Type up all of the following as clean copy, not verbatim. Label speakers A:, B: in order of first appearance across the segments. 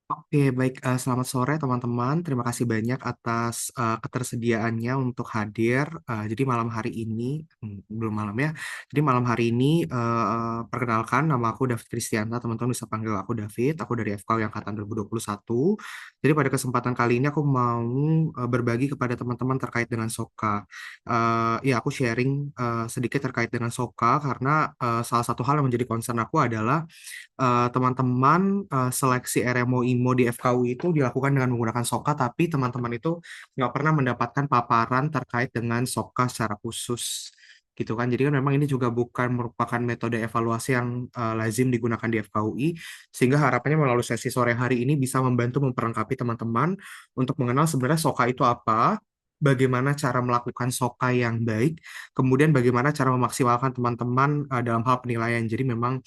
A: Oke, baik. Selamat sore teman-teman. Terima kasih banyak atas ketersediaannya untuk hadir. Jadi malam hari ini, belum malam ya. Jadi malam hari ini, perkenalkan nama aku David Kristianta. Teman-teman bisa panggil aku David. Aku dari FKW Angkatan 2021. Jadi pada kesempatan kali ini aku mau berbagi kepada teman-teman terkait dengan SOKA. Ya, aku sharing sedikit terkait dengan SOKA karena salah satu hal yang menjadi concern aku adalah teman-teman seleksi RMO IMO di FKUI itu dilakukan dengan menggunakan SOKA, tapi teman-teman itu nggak pernah mendapatkan paparan terkait dengan SOKA secara khusus. Gitu kan. Jadi kan memang ini juga bukan merupakan metode evaluasi yang lazim digunakan di FKUI, sehingga harapannya melalui sesi sore hari ini bisa membantu memperlengkapi teman-teman untuk mengenal sebenarnya SOKA itu apa, bagaimana cara melakukan SOKA yang baik, kemudian bagaimana cara memaksimalkan teman-teman dalam hal penilaian. Jadi memang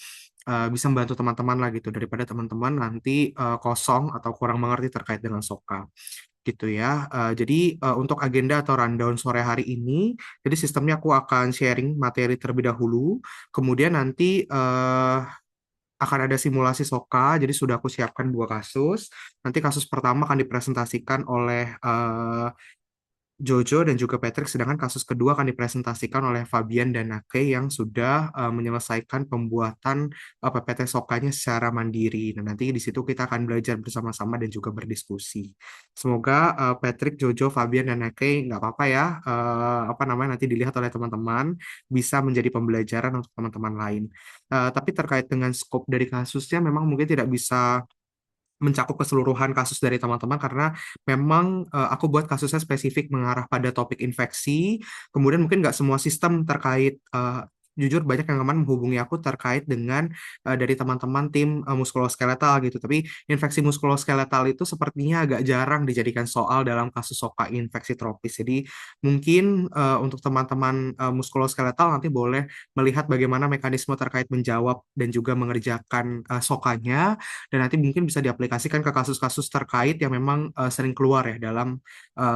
A: bisa membantu teman-teman lah gitu daripada teman-teman nanti kosong atau kurang mengerti terkait dengan SOKA gitu ya. Jadi untuk agenda atau rundown sore hari ini, jadi sistemnya aku akan sharing materi terlebih dahulu, kemudian nanti akan ada simulasi SOKA, jadi sudah aku siapkan dua kasus. Nanti kasus pertama akan dipresentasikan oleh Jojo dan juga Patrick, sedangkan kasus kedua akan dipresentasikan oleh Fabian dan Nake yang sudah menyelesaikan pembuatan PPT SOKA-nya secara mandiri. Nah, nanti di situ kita akan belajar bersama-sama dan juga berdiskusi. Semoga Patrick, Jojo, Fabian, dan Nake nggak apa-apa ya, apa namanya nanti dilihat oleh teman-teman, bisa menjadi pembelajaran untuk teman-teman lain. Tapi terkait dengan skop dari kasusnya, memang mungkin tidak bisa mencakup keseluruhan kasus dari teman-teman karena memang aku buat kasusnya spesifik mengarah pada topik infeksi. Kemudian mungkin nggak semua sistem terkait jujur banyak yang kemarin menghubungi aku terkait dengan dari teman-teman tim muskuloskeletal gitu. Tapi infeksi muskuloskeletal itu sepertinya agak jarang dijadikan soal dalam kasus SOKA infeksi tropis. Jadi mungkin untuk teman-teman muskuloskeletal nanti boleh melihat bagaimana mekanisme terkait menjawab dan juga mengerjakan SOKA-nya, dan nanti mungkin bisa diaplikasikan ke kasus-kasus terkait yang memang sering keluar ya dalam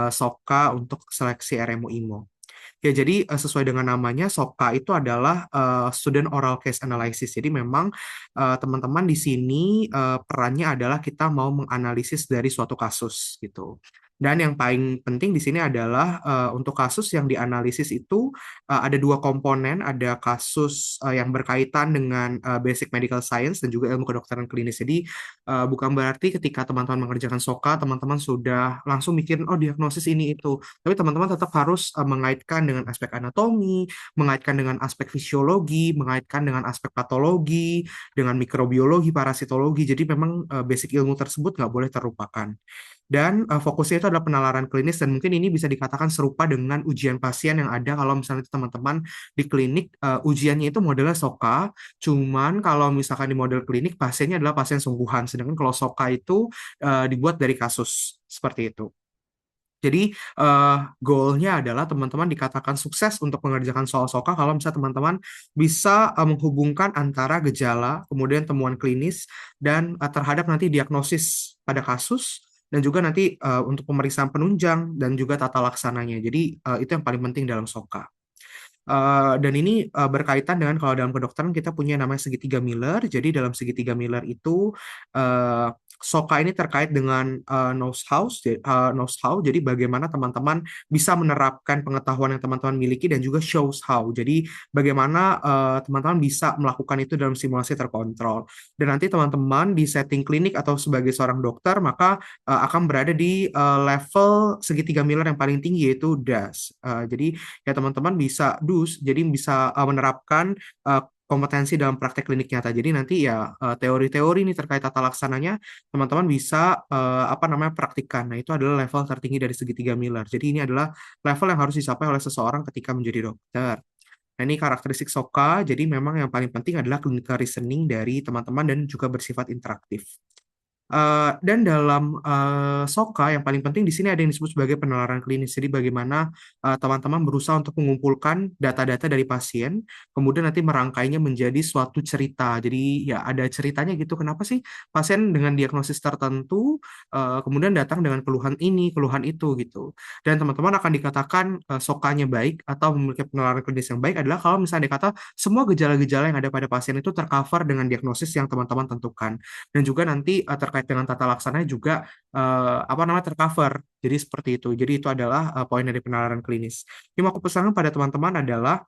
A: SOKA untuk seleksi RMO IMO. Ya, jadi sesuai dengan namanya, SOKA itu adalah Student Oral Case Analysis. Jadi memang teman-teman di sini perannya adalah kita mau menganalisis dari suatu kasus gitu. Dan yang paling penting di sini adalah untuk kasus yang dianalisis itu ada dua komponen, ada kasus yang berkaitan dengan basic medical science dan juga ilmu kedokteran klinis. Jadi bukan berarti ketika teman-teman mengerjakan SOKA, teman-teman sudah langsung mikirin, oh diagnosis ini itu. Tapi teman-teman tetap harus mengaitkan dengan aspek anatomi, mengaitkan dengan aspek fisiologi, mengaitkan dengan aspek patologi, dengan mikrobiologi, parasitologi. Jadi memang basic ilmu tersebut nggak boleh terlupakan. Dan fokusnya itu adalah penalaran klinis, dan mungkin ini bisa dikatakan serupa dengan ujian pasien yang ada kalau misalnya teman-teman di klinik ujiannya itu modelnya SOKA, cuman kalau misalkan di model klinik pasiennya adalah pasien sungguhan, sedangkan kalau SOKA itu dibuat dari kasus seperti itu. Jadi goalnya adalah teman-teman dikatakan sukses untuk mengerjakan soal SOKA kalau misalnya teman-teman bisa menghubungkan antara gejala, kemudian temuan klinis, dan terhadap nanti diagnosis pada kasus, dan juga nanti untuk pemeriksaan penunjang dan juga tata laksananya. Jadi itu yang paling penting dalam SOKA. Dan ini berkaitan dengan kalau dalam kedokteran kita punya namanya segitiga Miller. Jadi dalam segitiga Miller itu uh, SOKA ini terkait dengan knows how. Jadi bagaimana teman-teman bisa menerapkan pengetahuan yang teman-teman miliki, dan juga shows how. Jadi bagaimana teman-teman bisa melakukan itu dalam simulasi terkontrol. Dan nanti teman-teman di setting klinik atau sebagai seorang dokter maka akan berada di level segitiga Miller yang paling tinggi, yaitu DAS. Jadi ya teman-teman bisa jadi bisa menerapkan kompetensi dalam praktek klinik nyata. Jadi nanti ya teori-teori ini terkait tata laksananya teman-teman bisa apa namanya praktikkan. Nah, itu adalah level tertinggi dari segitiga Miller. Jadi ini adalah level yang harus dicapai oleh seseorang ketika menjadi dokter. Nah, ini karakteristik SOKA. Jadi memang yang paling penting adalah clinical reasoning dari teman-teman dan juga bersifat interaktif. Dan dalam SOKA yang paling penting di sini ada yang disebut sebagai penalaran klinis. Jadi bagaimana teman-teman berusaha untuk mengumpulkan data-data dari pasien, kemudian nanti merangkainya menjadi suatu cerita. Jadi ya ada ceritanya gitu. Kenapa sih pasien dengan diagnosis tertentu kemudian datang dengan keluhan ini, keluhan itu gitu. Dan teman-teman akan dikatakan SOKA-nya baik atau memiliki penalaran klinis yang baik adalah kalau misalnya dikata semua gejala-gejala yang ada pada pasien itu tercover dengan diagnosis yang teman-teman tentukan. Dan juga nanti terkait terkait dengan tata laksananya juga apa namanya tercover. Jadi seperti itu. Jadi itu adalah poin dari penalaran klinis. Yang mau aku pesankan pada teman-teman adalah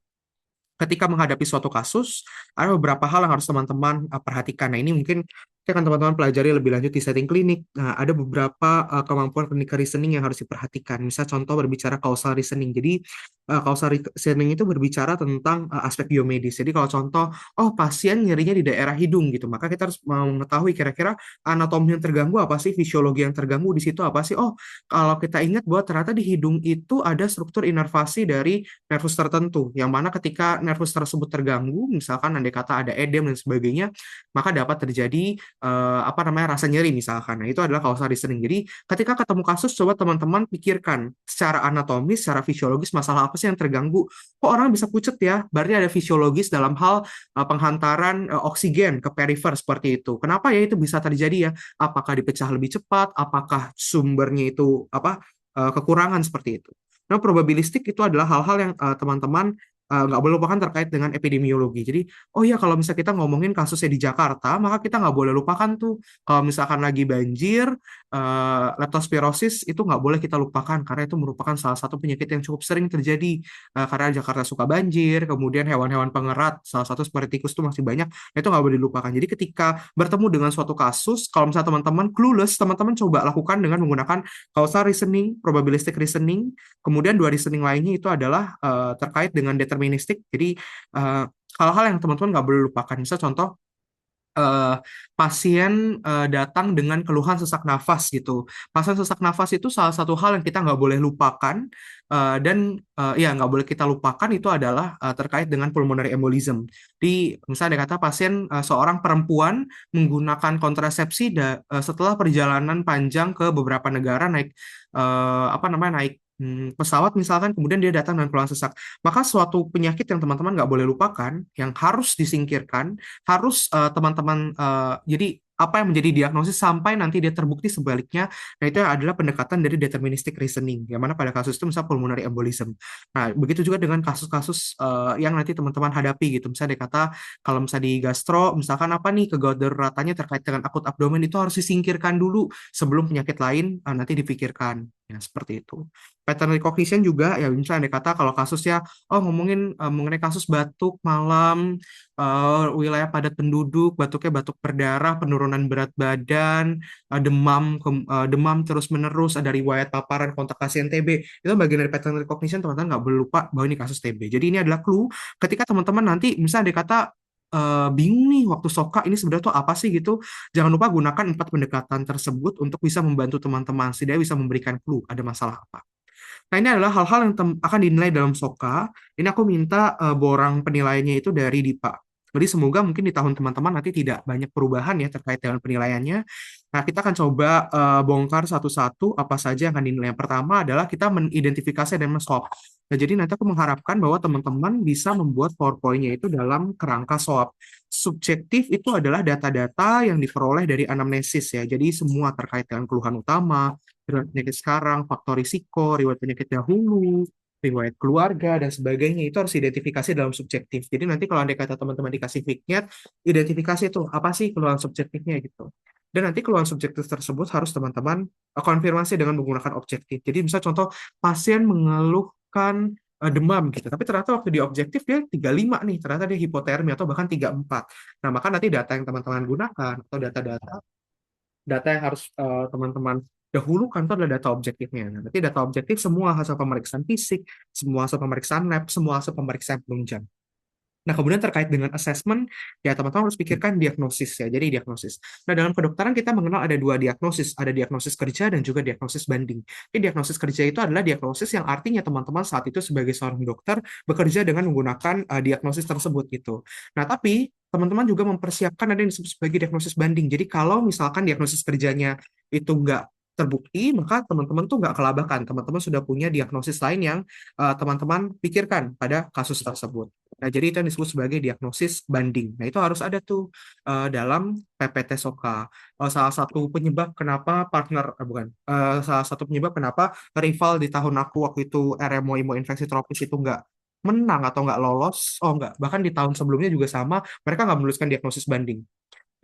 A: ketika menghadapi suatu kasus, ada beberapa hal yang harus teman-teman perhatikan. Nah, ini mungkin akan teman-teman pelajari lebih lanjut di setting klinik. Nah, ada beberapa kemampuan clinical reasoning yang harus diperhatikan. Misal contoh berbicara causal reasoning. Jadi, causal reasoning itu berbicara tentang aspek biomedis. Jadi, kalau contoh, oh pasien nyerinya di daerah hidung gitu, maka kita harus mengetahui kira-kira anatomi yang terganggu apa sih, fisiologi yang terganggu di situ apa sih. Oh, kalau kita ingat bahwa ternyata di hidung itu ada struktur inervasi dari nervus tertentu, yang mana ketika nervus tersebut terganggu, misalkan andai kata ada edem dan sebagainya, maka dapat terjadi apa namanya rasa nyeri misalkan. Nah, itu adalah causal reasoning. Jadi, ketika ketemu kasus, coba teman-teman pikirkan secara anatomis, secara fisiologis, masalah apa sih yang terganggu? Kok orang bisa pucet ya? Berarti ada fisiologis dalam hal penghantaran oksigen ke perifer seperti itu. Kenapa ya itu bisa terjadi ya? Apakah dipecah lebih cepat? Apakah sumbernya itu apa kekurangan seperti itu? Nah, probabilistik itu adalah hal-hal yang teman-teman nggak boleh lupakan terkait dengan epidemiologi. Jadi, oh iya kalau misalnya kita ngomongin kasusnya di Jakarta, maka kita nggak boleh lupakan tuh kalau misalkan lagi banjir, leptospirosis itu nggak boleh kita lupakan karena itu merupakan salah satu penyakit yang cukup sering terjadi karena Jakarta suka banjir, kemudian hewan-hewan pengerat, salah satu seperti tikus itu masih banyak, nah, itu nggak boleh dilupakan. Jadi ketika bertemu dengan suatu kasus, kalau misalnya teman-teman clueless, teman-teman coba lakukan dengan menggunakan causal reasoning, probabilistic reasoning. Kemudian dua reasoning lainnya itu adalah terkait dengan deterministik. Jadi eh, hal-hal yang teman-teman nggak boleh lupakan. Misal contoh eh, pasien datang dengan keluhan sesak nafas gitu. Pasien sesak nafas itu salah satu hal yang kita nggak boleh lupakan dan ya nggak boleh kita lupakan itu adalah terkait dengan pulmonary embolism. Di misalnya ada kata pasien seorang perempuan menggunakan kontrasepsi setelah perjalanan panjang ke beberapa negara naik apa namanya naik pesawat misalkan kemudian dia datang dengan keluhan sesak, maka suatu penyakit yang teman-teman nggak boleh lupakan yang harus disingkirkan harus teman-teman jadi apa yang menjadi diagnosis sampai nanti dia terbukti sebaliknya. Nah, itu adalah pendekatan dari deterministic reasoning, yang mana pada kasus itu misalnya pulmonary embolism. Nah, begitu juga dengan kasus-kasus yang nanti teman-teman hadapi gitu. Misalnya dikata kalau misalnya di gastro, misalkan apa nih kegawat daruratannya terkait dengan akut abdomen itu harus disingkirkan dulu sebelum penyakit lain nanti dipikirkan. Ya, seperti itu. Pattern recognition juga, ya misalnya dikata kalau kasusnya, oh ngomongin mengenai kasus batuk malam, wilayah padat penduduk, batuknya batuk berdarah, penurunan berat badan, demam terus-menerus, ada riwayat paparan kontak pasien TB. Itu bagian dari pattern recognition, teman-teman nggak perlu lupa bahwa ini kasus TB. Jadi ini adalah clue ketika teman-teman nanti misalnya dikata bingung nih waktu soka ini sebenarnya tuh apa sih gitu. Jangan lupa gunakan 4 pendekatan tersebut untuk bisa membantu teman-teman, setidaknya bisa memberikan clue ada masalah apa. Nah, ini adalah hal-hal yang akan dinilai dalam SOKA. Ini aku minta borang penilaiannya itu dari DIPA. Jadi semoga mungkin di tahun teman-teman nanti tidak banyak perubahan ya terkait dengan penilaiannya. Nah, kita akan coba bongkar satu-satu apa saja yang akan dinilai. Yang pertama adalah kita mengidentifikasi dan men-swab. Nah, jadi nanti aku mengharapkan bahwa teman-teman bisa membuat PowerPoint-nya itu dalam kerangka swab. Subjektif itu adalah data-data yang diperoleh dari anamnesis ya. Jadi semua terkait dengan keluhan utama, riwayat penyakit sekarang, faktor risiko, riwayat penyakit dahulu, riwayat keluarga, dan sebagainya itu harus identifikasi dalam subjektif. Jadi nanti kalau ada kata teman-teman dikasih vignette, identifikasi itu apa sih keluhan subjektifnya gitu. Dan nanti keluhan subjektif tersebut harus teman-teman konfirmasi dengan menggunakan objektif. Jadi misal contoh pasien mengeluhkan demam gitu, tapi ternyata waktu di objektif dia 35 nih, ternyata dia hipotermia atau bahkan 34. Nah, maka nanti data yang teman-teman gunakan atau data yang harus teman-teman dahulukan itu adalah data objektifnya. Nah, nanti data objektif semua hasil pemeriksaan fisik, semua hasil pemeriksaan lab, semua hasil pemeriksaan penunjang. Nah, kemudian terkait dengan assessment, ya teman-teman harus pikirkan diagnosis ya. Jadi diagnosis. Nah, dalam kedokteran kita mengenal ada dua diagnosis, ada diagnosis kerja dan juga diagnosis banding. Jadi diagnosis kerja itu adalah diagnosis yang artinya teman-teman saat itu sebagai seorang dokter bekerja dengan menggunakan diagnosis tersebut gitu. Nah, tapi teman-teman juga mempersiapkan ada yang disebut sebagai diagnosis banding. Jadi kalau misalkan diagnosis kerjanya itu nggak terbukti, maka teman-teman tuh nggak kelabakan. Teman-teman sudah punya diagnosis lain yang teman-teman pikirkan pada kasus tersebut. Nah, jadi itu yang disebut sebagai diagnosis banding. Nah, itu harus ada tuh dalam PPT SOKA. Salah satu penyebab kenapa salah satu penyebab kenapa rival di tahun aku waktu itu RMO imuninfeksi tropis itu nggak menang atau nggak lolos, oh nggak, bahkan di tahun sebelumnya juga sama, mereka nggak menuliskan diagnosis banding.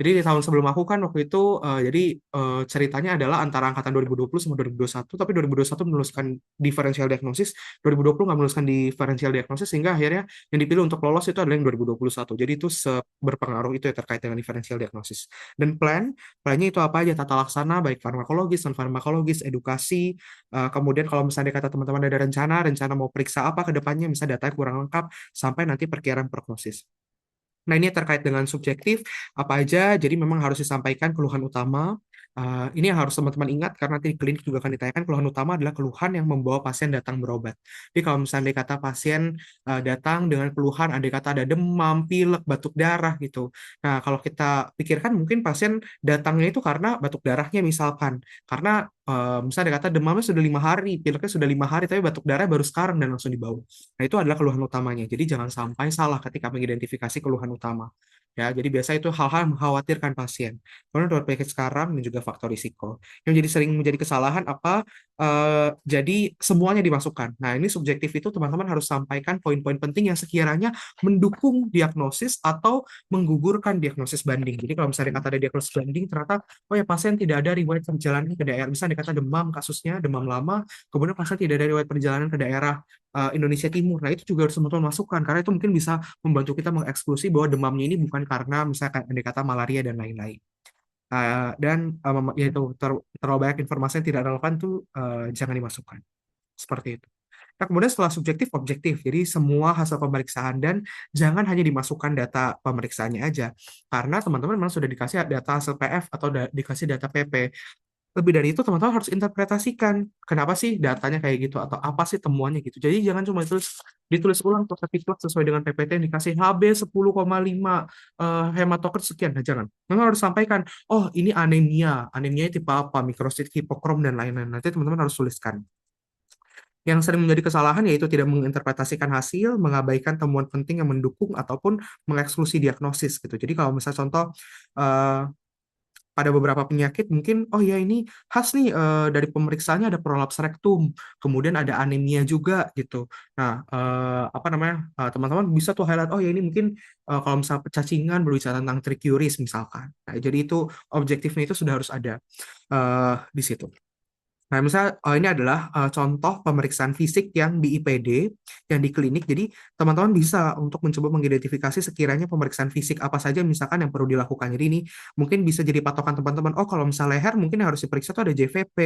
A: Jadi di tahun sebelum aku kan waktu itu jadi ceritanya adalah antara angkatan 2020 sama 2021, tapi 2021 menuliskan differential diagnosis, 2020 nggak menuliskan differential diagnosis, sehingga akhirnya yang dipilih untuk lolos itu adalah yang 2021. Jadi itu berpengaruh itu ya terkait dengan differential diagnosis. Dan plannya itu apa aja, tata laksana baik farmakologis, non farmakologis, edukasi, kemudian kalau misalnya kata teman-teman ada rencana mau periksa apa ke depannya, misalnya datanya kurang lengkap, sampai nanti perkiraan prognosis. Nah, ini terkait dengan subjektif, apa aja, jadi memang harus disampaikan keluhan utama. Ini yang harus teman-teman ingat, karena nanti di klinik juga akan ditanyakan, keluhan utama adalah keluhan yang membawa pasien datang berobat. Jadi kalau misalnya kata pasien datang dengan keluhan, ada kata ada demam, pilek, batuk darah gitu. Nah, kalau kita pikirkan mungkin pasien datangnya itu karena batuk darahnya misalkan. Karena misalnya ada kata demamnya sudah 5 hari, pileknya sudah 5 hari, tapi batuk darah baru sekarang dan langsung dibawa. Nah, itu adalah keluhan utamanya. Jadi jangan sampai salah ketika mengidentifikasi keluhan utama. Ya, jadi biasa itu hal-hal yang mengkhawatirkan pasien. Karena dengan penyakit sekarang dan juga faktor risiko. Yang jadi sering menjadi kesalahan apa? Jadi semuanya dimasukkan. Nah, ini subjektif itu teman-teman harus sampaikan poin-poin penting yang sekiranya mendukung diagnosis atau menggugurkan diagnosis banding. Jadi kalau misalnya kata ada diagnosis banding, ternyata oh ya pasien tidak ada riwayat perjalanan ke daerah. Misalnya kata demam kasusnya, demam lama, kemudian pasien tidak ada riwayat perjalanan ke daerah Indonesia Timur. Nah, itu juga harus teman-teman masukkan karena itu mungkin bisa membantu kita mengeksklusi bahwa demamnya ini bukan karena misalkan ada kata malaria dan lain-lain. Ya itu terlalu banyak informasi yang tidak relevan tuh jangan dimasukkan. Seperti itu. Nah, kemudian setelah subjektif, objektif. Jadi semua hasil pemeriksaan dan jangan hanya dimasukkan data pemeriksaannya aja. Karena teman-teman memang sudah dikasih data hasil PF atau dikasih data PP. Lebih dari itu teman-teman harus interpretasikan kenapa sih datanya kayak gitu atau apa sih temuannya gitu. Jadi jangan cuma ditulis ulang atau plek sesuai dengan PPT yang dikasih HB 10,5 hematokrit sekian. Nah, jangan. Memang harus sampaikan, oh ini anemia tipe apa, mikrosit, hipokrom dan lain-lain. Nanti teman-teman harus tuliskan. Yang sering menjadi kesalahan yaitu tidak menginterpretasikan hasil, mengabaikan temuan penting yang mendukung ataupun mengeksklusi diagnosis gitu. Jadi kalau misalnya contoh eh, pada beberapa penyakit mungkin oh ya ini khas nih dari pemeriksaannya ada prolaps rektum, kemudian ada anemia juga gitu. Nah, apa namanya? Teman-teman bisa tuh highlight oh ya ini mungkin kalau misalnya cacingan berbicara tentang trichuris misalkan. Nah, jadi itu objektifnya itu sudah harus ada di situ. Nah, misalnya ini adalah contoh pemeriksaan fisik yang di IPD, yang di klinik. Jadi, teman-teman bisa untuk mencoba mengidentifikasi sekiranya pemeriksaan fisik apa saja misalkan yang perlu dilakukan. Jadi, ini mungkin bisa jadi patokan teman-teman. Oh, kalau misalnya leher mungkin yang harus diperiksa itu ada JVP,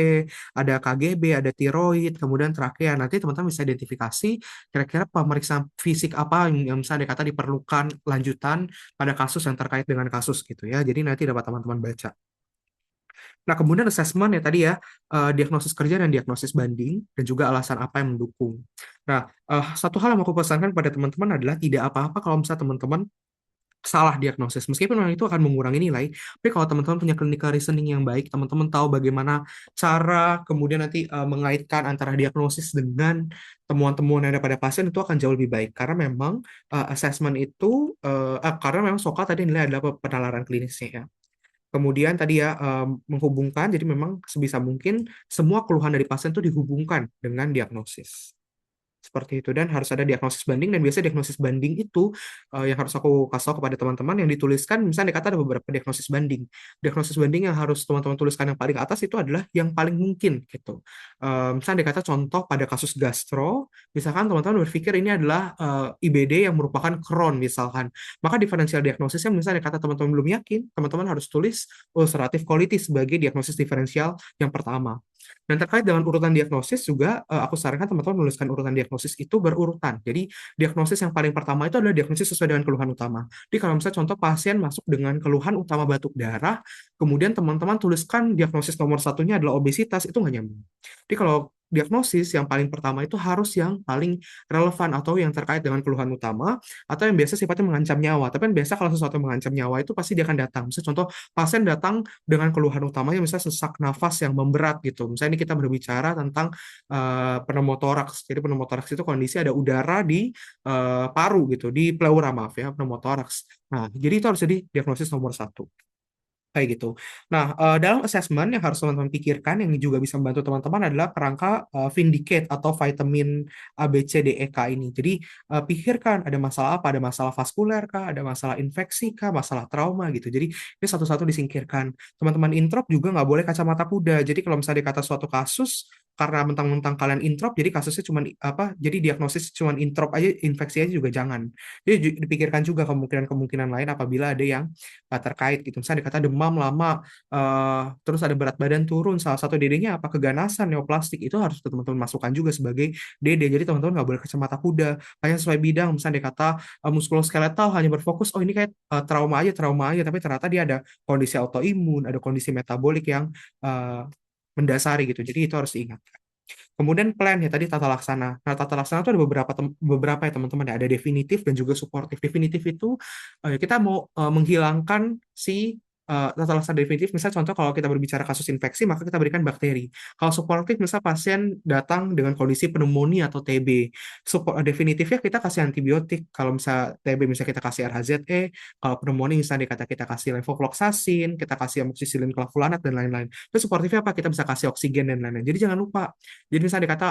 A: ada KGB, ada tiroid, kemudian trakea. Nanti teman-teman bisa identifikasi kira-kira pemeriksaan fisik apa yang misalnya dikata diperlukan lanjutan pada kasus yang terkait dengan kasus gitu ya. Jadi, nanti dapat teman-teman baca. Nah, kemudian assessment ya tadi ya, diagnosis kerja dan diagnosis banding, dan juga alasan apa yang mendukung. Nah, satu hal yang mau aku pesankan pada teman-teman adalah tidak apa-apa kalau misalnya teman-teman salah diagnosis. Meskipun memang itu akan mengurangi nilai, tapi kalau teman-teman punya clinical reasoning yang baik, teman-teman tahu bagaimana cara kemudian nanti mengaitkan antara diagnosis dengan temuan-temuan yang ada pada pasien itu akan jauh lebih baik. Karena memang assessment itu, karena memang SOCA tadi nilai adalah penalaran klinisnya ya. Kemudian tadi ya menghubungkan, jadi memang sebisa mungkin semua keluhan dari pasien itu dihubungkan dengan diagnosis. Seperti itu, dan harus ada diagnosis banding, dan biasanya diagnosis banding itu yang harus aku kasih tahu kepada teman-teman yang dituliskan, misalnya dikata ada beberapa diagnosis banding. Diagnosis banding yang harus teman-teman tuliskan yang paling atas itu adalah yang paling mungkin gitu. Misalnya dikata contoh pada kasus gastro, misalkan teman-teman berpikir ini adalah IBD yang merupakan Crohn misalkan. Maka diferensial diagnosisnya misalnya kata teman-teman belum yakin, teman-teman harus tulis ulcerative colitis sebagai diagnosis diferensial yang pertama. Dan terkait dengan urutan diagnosis juga, aku sarankan teman-teman menuliskan urutan diagnosis itu berurutan. Jadi, diagnosis yang paling pertama itu adalah diagnosis sesuai dengan keluhan utama. Jadi, kalau misalnya contoh pasien masuk dengan keluhan utama batuk darah, kemudian teman-teman tuliskan diagnosis nomor satunya adalah obesitas, itu nggak nyambung. Jadi, kalau diagnosis yang paling pertama itu harus yang paling relevan atau yang terkait dengan keluhan utama atau yang biasa sifatnya mengancam nyawa. Tapi kan biasa kalau sesuatu yang mengancam nyawa itu pasti dia akan datang. Misalnya contoh pasien datang dengan keluhan utamanya misalnya sesak nafas yang memberat gitu. Misalnya ini kita berbicara tentang pneumotoraks. Jadi pneumotoraks itu kondisi ada udara di paru gitu, di pleura maaf ya, pneumotoraks. Nah, jadi itu harus jadi diagnosis nomor satu. kayak gitu. Nah, dalam assessment yang harus teman-teman pikirkan yang juga bisa membantu teman-teman adalah kerangka vindicate atau vitamin A, B, C, D, E, K ini. Jadi pikirkan ada masalah apa, ada masalah vaskuler kah, ada masalah infeksi kah, masalah trauma gitu. Jadi ini satu-satu disingkirkan. Teman-teman introp juga nggak boleh kacamata kuda. Jadi kalau misalnya dikata suatu kasus karena mentang-mentang kalian introp, jadi kasusnya cuma apa? Jadi diagnosis cuma introp aja, infeksi aja juga jangan. Jadi dipikirkan juga kemungkinan-kemungkinan lain apabila ada yang terkait gitu. Misalnya dikata demam lama, terus ada berat badan turun, salah satu DD-nya apa? Keganasan, neoplastik, itu harus teman-teman masukkan juga sebagai DD. Jadi teman-teman nggak boleh kacamata kuda, hanya sesuai bidang. Misalnya dikata muskuloskeletal hanya berfokus, oh ini kayak trauma aja, tapi ternyata dia ada kondisi autoimun, ada kondisi metabolik yang eh, mendasari gitu. Jadi itu harus diingat. Kemudian plan ya tadi tata laksana. Nah, tata laksana itu ada beberapa ya teman-teman ya. Ada definitif dan juga suportif. Definitif itu kita mau menghilangkan si tata laksana definitif. Misal contoh kalau kita berbicara kasus infeksi maka kita berikan bakteri. Kalau suportif misal pasien datang dengan kondisi pneumonia atau TB. Definitifnya kita kasih antibiotik. Kalau misal TB misal kita kasih RHZE. Kalau pneumonia misalnya dikata kita kasih levofloxacin, kita kasih amoxicillin clavulanat dan lain-lain. Terus suportifnya apa? Kita bisa kasih oksigen dan lain-lain. Jadi jangan lupa. Jadi misalnya dikata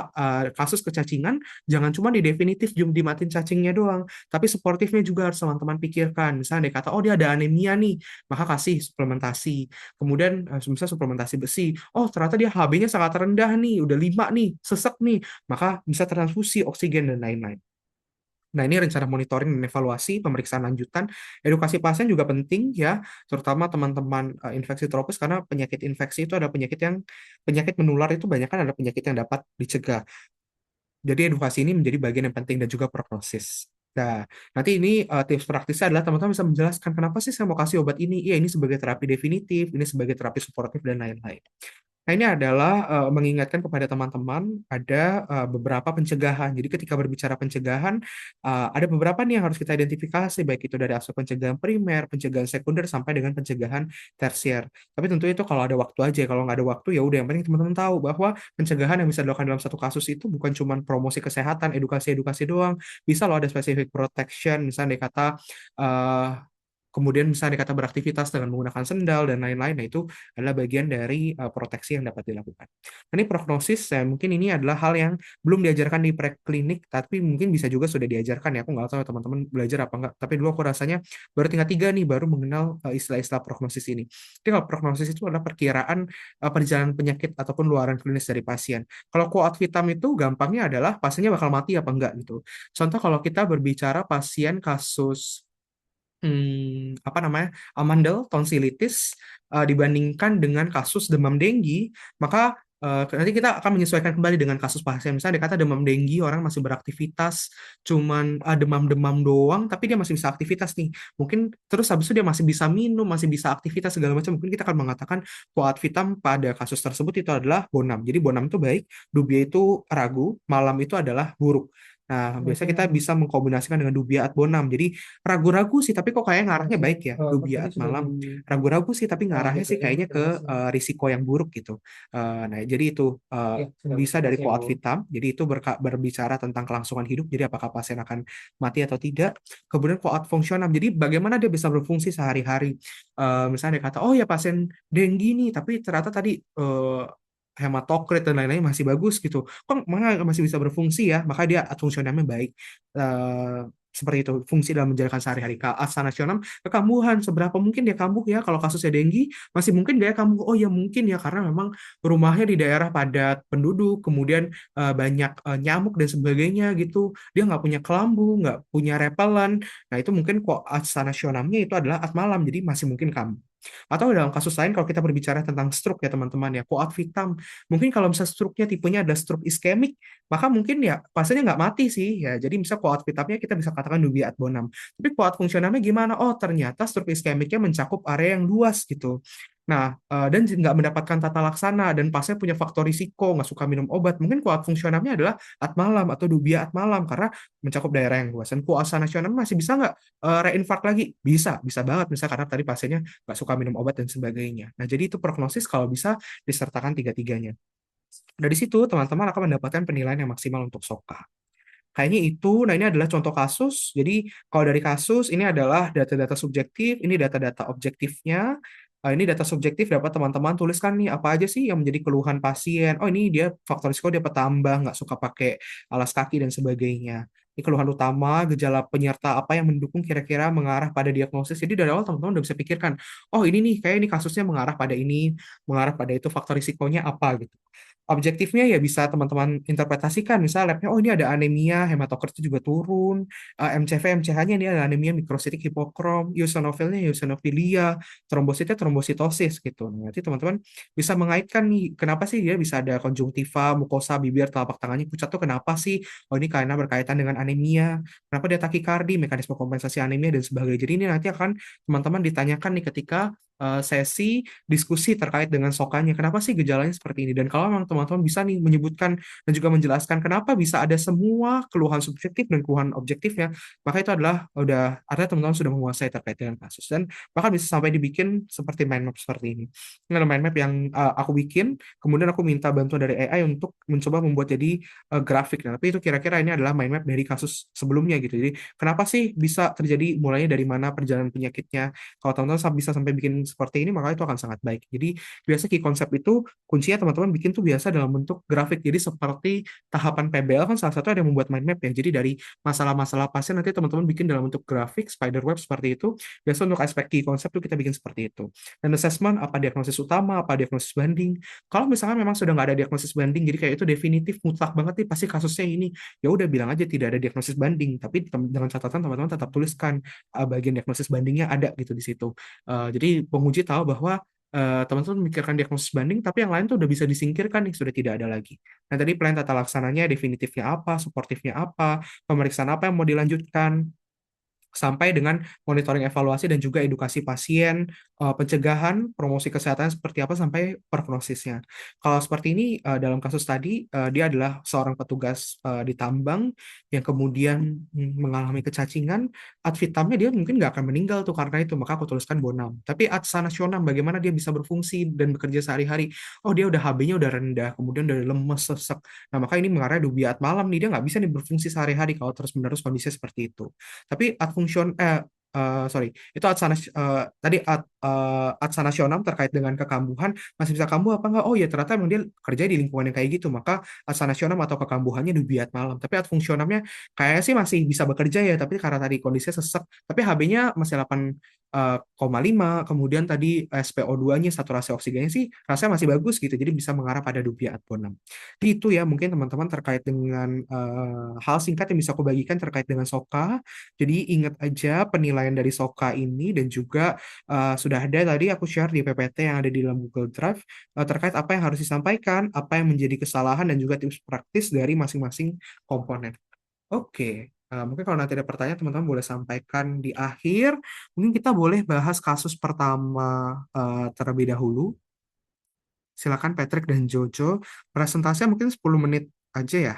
A: kasus kecacingan, jangan cuma di definitif dimatin cacingnya doang, tapi suportifnya juga harus teman-teman pikirkan. Misalnya dikata, oh dia ada anemia nih, maka kasih suplementasi. Kemudian misalnya suplementasi besi, oh ternyata dia HB-nya sangat rendah nih, udah 5 nih, sesek nih, maka bisa transfusi oksigen dan lain-lain. Nah, ini rencana monitoring dan evaluasi, pemeriksaan lanjutan, edukasi pasien juga penting ya, terutama teman-teman infeksi tropis karena penyakit infeksi itu ada penyakit menular itu banyak kan ada penyakit yang dapat dicegah. Jadi edukasi ini menjadi bagian yang penting dan juga prognosis. Nah, nanti ini tips praktisnya adalah teman-teman bisa menjelaskan kenapa sih saya mau kasih obat ini. Iya, ini sebagai terapi definitif, ini sebagai terapi suportif dan lain-lain. Nah, ini adalah mengingatkan kepada teman-teman ada beberapa pencegahan. Jadi ketika berbicara pencegahan, ada beberapa nih yang harus kita identifikasi, baik itu dari aspek pencegahan primer, pencegahan sekunder, sampai dengan pencegahan tersier. Tapi tentu itu kalau ada waktu aja. Kalau nggak ada waktu, ya udah. Yang penting teman-teman tahu bahwa pencegahan yang bisa dilakukan dalam satu kasus itu bukan cuma promosi kesehatan, edukasi-edukasi doang. Bisa loh ada specific protection, misalnya kata eh, kemudian misalnya dikata beraktivitas dengan menggunakan sendal dan lain-lain, nah itu adalah bagian dari proteksi yang dapat dilakukan. Nah, ini prognosis, mungkin ini adalah hal yang belum diajarkan di preklinik, tapi mungkin bisa juga sudah diajarkan ya. Aku nggak tahu teman-teman belajar apa enggak, tapi dulu aku rasanya baru tingkat 3 nih, baru mengenal istilah-istilah prognosis ini. Jadi kalau prognosis itu adalah perkiraan perjalanan penyakit ataupun luaran klinis dari pasien. Kalau quote vitam itu gampangnya adalah pasiennya bakal mati apa enggak gitu. Contoh kalau kita berbicara pasien kasus apa namanya amandel tonsilitis dibandingkan dengan kasus demam denggi, maka nanti kita akan menyesuaikan kembali dengan kasus pasien. Misalnya dikata demam denggi orang masih beraktivitas, cuman demam-demam doang, tapi dia masih bisa aktivitas nih. Mungkin terus habis itu dia masih bisa minum, masih bisa aktivitas segala macam. Mungkin kita akan mengatakan kuat vitam pada kasus tersebut itu adalah bonam. Jadi bonam itu baik, dubia itu ragu, malam itu adalah buruk. Nah, biasanya kita bisa mengkombinasikan dengan dubia ad bonam. Jadi ragu-ragu sih, tapi kok kayak ngarahnya baik ya, Dubia malam. Ragu-ragu sih, tapi ngarahnya sih kayaknya ke risiko yang buruk gitu. Nah, jadi itu bisa dari Coat Vitam. Jadi itu berbicara tentang kelangsungan hidup. Jadi apakah pasien akan mati atau tidak. Kemudian Coat Fungsional. Jadi bagaimana dia bisa berfungsi sehari-hari. Misalnya dia kata, oh ya pasien denggi nih, tapi ternyata tadi hematokrit dan lain-lain masih bagus gitu. Kok masih bisa berfungsi ya? Maka dia fungsionalnya baik. Eh, Seperti itu, fungsi dalam menjalankan sehari-hari. Asana nasional, kekambuhan, seberapa mungkin dia kambuh ya? Kalau kasusnya denggi, masih mungkin dia kambuh. Oh ya mungkin ya, karena memang rumahnya di daerah padat penduduk, kemudian banyak nyamuk dan sebagainya gitu. Dia nggak punya kelambu, nggak punya repelan. Nah itu mungkin kok asana nasionalnya itu adalah at malam, jadi masih mungkin kambuh. Atau dalam kasus lain kalau kita berbicara tentang stroke ya teman-teman ya, coat vitam. Mungkin kalau misalnya stroke-nya tipenya ada stroke iskemik, maka mungkin ya pasiennya nggak mati sih ya. Jadi misal coat vitamnya kita bisa katakan dubia ad bonum. Tapi coat fungsionalnya gimana? Oh ternyata stroke iskemiknya mencakup area yang luas gitu. Nah, dan nggak mendapatkan tata laksana dan pasien punya faktor risiko nggak suka minum obat. Mungkin kuat fungsionalnya adalah at malam atau dubia at malam karena mencakup daerah yang luas. Dan kuasa nasional masih bisa nggak reinfark lagi? Bisa banget. Misalnya karena tadi pasiennya nggak suka minum obat dan sebagainya. Nah, jadi itu prognosis kalau bisa disertakan tiga-tiganya. Dari situ teman-teman akan mendapatkan penilaian yang maksimal untuk SOKA. Kayaknya itu, nah ini adalah contoh kasus. Jadi kalau dari kasus, ini adalah data-data subjektif, ini data-data objektifnya. Ini data subjektif dapat teman-teman tuliskan nih apa aja sih yang menjadi keluhan pasien. Oh ini dia faktor risiko dia petambah, nggak suka pakai alas kaki dan sebagainya. Ini keluhan utama, gejala penyerta apa yang mendukung kira-kira mengarah pada diagnosis. Jadi dari awal teman-teman udah bisa pikirkan, oh ini nih kayak ini kasusnya mengarah pada ini, mengarah pada itu faktor risikonya apa gitu. Objektifnya ya bisa teman-teman interpretasikan, misalnya labnya, oh ini ada anemia, hematokrit juga turun, MCV, MCH-nya ini ada anemia mikrositik hipokrom, eosinofilnya eosinofilia, trombositnya trombositosis gitu. Nah, nanti teman-teman bisa mengaitkan nih, kenapa sih dia bisa ada konjungtiva, mukosa, bibir, telapak tangannya pucat tuh kenapa sih? Oh ini karena berkaitan dengan anemia. Kenapa dia takikardi, mekanisme kompensasi anemia dan sebagainya. Jadi ini nanti akan teman-teman ditanyakan nih ketika sesi diskusi terkait dengan sokanya. Kenapa sih gejalanya seperti ini? Dan kalau memang teman-teman bisa nih menyebutkan dan juga menjelaskan kenapa bisa ada semua keluhan subjektif dan keluhan objektifnya, maka itu adalah udah artinya teman-teman sudah menguasai terkait dengan kasus dan bahkan bisa sampai dibikin seperti mind map seperti ini. Ini adalah mind map yang aku bikin, kemudian aku minta bantuan dari AI untuk mencoba membuat jadi grafik. Nah, tapi itu kira-kira ini adalah mind map dari kasus sebelumnya gitu. Jadi kenapa sih bisa terjadi mulainya dari mana perjalanan penyakitnya? Kalau teman-teman bisa sampai bikin seperti ini, maka itu akan sangat baik. Jadi biasa key konsep itu kuncinya teman-teman bikin tuh biasa dalam bentuk grafik. Jadi seperti tahapan PBL kan salah satu ada yang membuat mind map ya. Jadi dari masalah-masalah pasien nanti teman-teman bikin dalam bentuk grafik, spider web seperti itu. Biasa untuk aspek key konsep tuh kita bikin seperti itu. Dan assessment, apa diagnosis utama, apa diagnosis banding. Kalau misalkan memang sudah nggak ada diagnosis banding, jadi kayak itu definitif mutlak banget nih pasti kasusnya ini, ya udah bilang aja tidak ada diagnosis banding. Tapi dengan catatan teman-teman tetap tuliskan bagian diagnosis bandingnya ada gitu di situ. Jadi penguji tahu bahwa teman-teman memikirkan diagnosis banding, tapi yang lain tuh udah bisa disingkirkan nih, sudah tidak ada lagi. Nah, tadi plan tata laksananya, definitifnya apa, suportifnya apa, pemeriksaan apa yang mau dilanjutkan, sampai dengan monitoring evaluasi dan juga edukasi pasien, pencegahan, promosi kesehatan seperti apa sampai prognosisnya. Kalau seperti ini dalam kasus tadi dia adalah seorang petugas di tambang yang kemudian mengalami kecacingan, ad vitamnya dia mungkin nggak akan meninggal tuh karena itu, maka aku tuliskan bonam. Tapi ad sanasionam bagaimana dia bisa berfungsi dan bekerja sehari-hari? Oh dia udah HB-nya udah rendah, kemudian udah lemes, sesek. Nah maka ini mengarah dubiat malam nih, dia nggak bisa nih berfungsi sehari-hari kalau terus-menerus kondisinya seperti itu. Tapi sorry, itu tadi adsanasionam terkait dengan kekambuhan masih bisa kambuh apa enggak? Oh ya ternyata memang dia kerja di lingkungan yang kayak gitu, maka adsanasionam atau kekambuhannya dubiat malam. Tapi adfungsionamnya kayaknya sih masih bisa bekerja ya, tapi karena tadi kondisinya sesek, tapi HB-nya masih 8,5, kemudian tadi SPO2-nya, saturasi oksigennya sih rasanya masih bagus gitu, jadi bisa mengarah pada dubia adponam. Jadi itu ya mungkin teman-teman terkait dengan hal singkat yang bisa aku bagikan terkait dengan SOKA. Jadi ingat aja penilaian dari SOKA ini dan juga sudah ada tadi aku share di PPT yang ada di dalam Google Drive terkait apa yang harus disampaikan, apa yang menjadi kesalahan dan juga tips praktis dari masing-masing komponen. Oke, mungkin kalau nanti ada pertanyaan teman-teman boleh sampaikan di akhir. Mungkin kita boleh bahas kasus pertama terlebih dahulu. Silakan Patrick dan Jojo. Presentasinya mungkin 10 menit aja ya.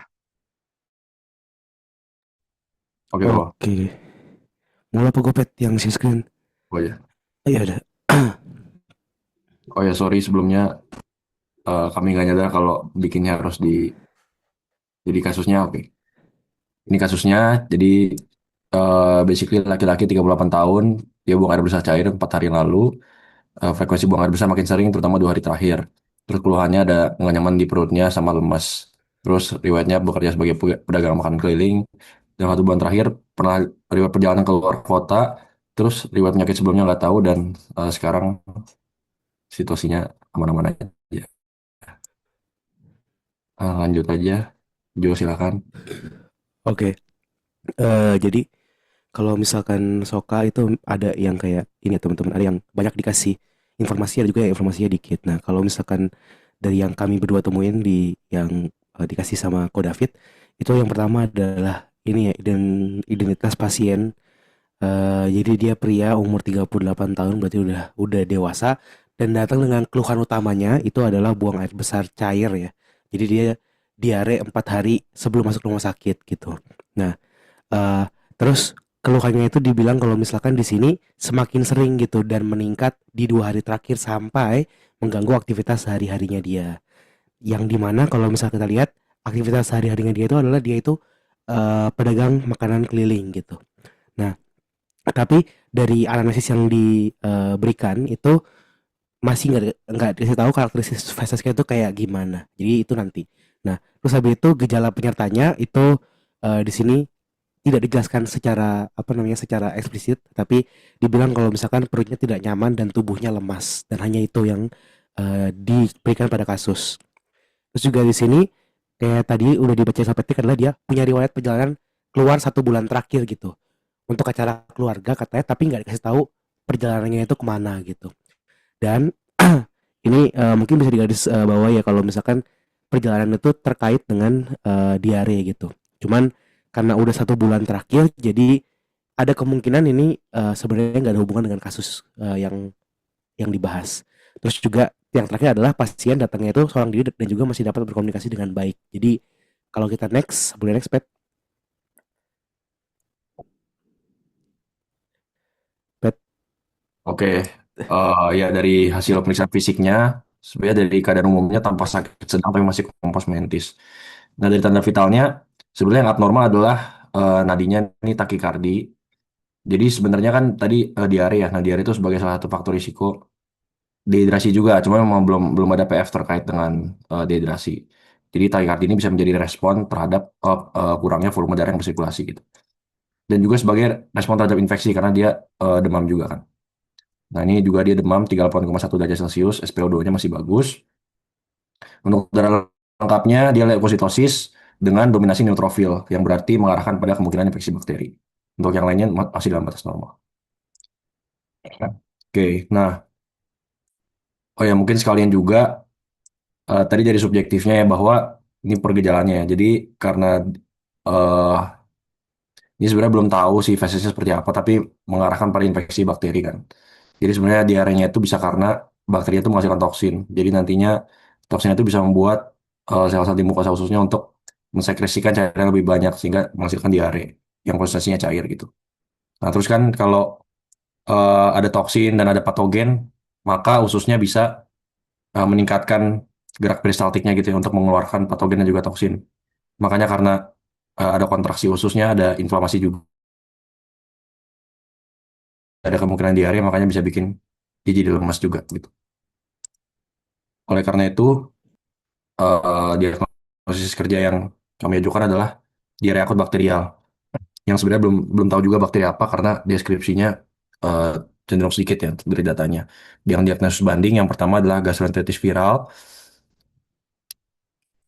B: Oke, Ko.
C: Oke, mulai apa Gopet yang share screen?
B: Oh ya.
C: Oh iya ada.
B: Oh ya, sorry sebelumnya kami nggak nyadar kalau bikinnya harus jadi kasusnya. Oke. Ini kasusnya jadi basically laki-laki 38 tahun, dia buang air besar cair 4 hari yang lalu. Frekuensi buang air besar makin sering terutama 2 hari terakhir. Terus keluhannya ada nggak nyaman di perutnya sama lemas. Terus riwayatnya bekerja sebagai pedagang makanan keliling. Dalam 1 bulan terakhir pernah riwayat perjalanan ke luar kota. Terus riwayat penyakit sebelumnya nggak tahu dan sekarang situasinya aman-aman aja. Lanjut aja, Jo silakan.
C: Oke, jadi kalau misalkan Soka itu ada yang kayak ini ya teman-teman, ada yang banyak dikasih informasi, ada juga yang informasinya dikit. Nah kalau misalkan dari yang kami berdua temuin di yang dikasih sama Ko David, itu yang pertama adalah ini ya, identitas pasien. Jadi dia pria umur 38 tahun, berarti udah dewasa dan datang dengan keluhan utamanya itu adalah buang air besar cair ya. Jadi dia diare 4 hari sebelum masuk rumah sakit gitu. Nah, eh, terus keluhannya itu dibilang kalau misalkan di sini semakin sering gitu dan meningkat di 2 hari terakhir sampai mengganggu aktivitas sehari-harinya dia. Yang dimana kalau misalnya kita lihat aktivitas sehari-harinya dia itu adalah dia itu pedagang makanan keliling gitu. Nah, tapi dari analisis yang diberikan itu masih nggak dikasih tahu karakteristik fasesnya itu kayak gimana. Jadi itu nanti. Nah, terus habis itu gejala penyertanya itu di sini tidak dijelaskan secara apa namanya secara eksplisit, tapi dibilang kalau misalkan perutnya tidak nyaman dan tubuhnya lemas dan hanya itu yang diberikan pada kasus. Terus juga di sini kayak tadi udah dibaca sampai petik adalah dia punya riwayat perjalanan keluar 1 bulan terakhir gitu untuk acara keluarga katanya, tapi nggak dikasih tahu perjalanannya itu kemana gitu. Dan ini mungkin bisa digaris bawah ya kalau misalkan perjalanan itu terkait dengan diare gitu. Cuman karena udah 1 bulan terakhir, jadi ada kemungkinan ini sebenarnya nggak ada hubungan dengan kasus yang dibahas. Terus juga yang terakhir adalah pasien datangnya itu seorang diri dan juga masih dapat berkomunikasi dengan baik. Jadi kalau kita next, boleh next, Pet? Pet.
B: Oke, ya dari hasil pemeriksaan fisiknya, sebenarnya dari keadaan umumnya tanpa sakit sedang tapi masih kompos mentis. Nah dari tanda vitalnya, sebenarnya yang abnormal adalah nadinya ini takikardi. Jadi sebenarnya kan tadi diare ya, nah diare itu sebagai salah satu faktor risiko dehidrasi juga, cuma memang belum belum ada PF terkait dengan dehidrasi. Jadi takikardi ini bisa menjadi respon terhadap kurangnya volume darah yang bersirkulasi gitu. Dan juga sebagai respon terhadap infeksi karena dia demam juga kan. Nah, ini juga dia demam 38,1 derajat Celcius, SpO2-nya masih bagus. Untuk darah lengkapnya, dia leukositosis dengan dominasi neutrofil, yang berarti mengarahkan pada kemungkinan infeksi bakteri. Untuk yang lainnya masih dalam batas normal. Oke, nah, oh ya mungkin sekalian juga, tadi dari subjektifnya ya, bahwa ini pergejalannya ya. Jadi karena eh, ini sebenarnya belum tahu sih fasesnya seperti apa, tapi mengarahkan pada infeksi bakteri kan. Jadi sebenarnya diarenya itu bisa karena bakteri itu menghasilkan toksin. Jadi nantinya toksin itu bisa membuat sel-sel di mukosa ususnya untuk mensekresikan cairan yang lebih banyak sehingga menghasilkan diare yang konsistensinya cair gitu. Nah terus kan kalau ada toksin dan ada patogen, maka ususnya bisa meningkatkan gerak peristaltiknya gitu ya untuk mengeluarkan patogen dan juga toksin. Makanya karena ada kontraksi ususnya, ada inflamasi juga, ada kemungkinan diare, makanya bisa bikin dia jadi lemas juga gitu. Oleh karena itu, diagnosis kerja yang kami ajukan adalah diare akut bakterial yang sebenarnya belum belum tahu juga bakteri apa karena deskripsinya eh, cenderung sedikit ya dari datanya. Yang diagnosis banding yang pertama adalah gastroenteritis viral,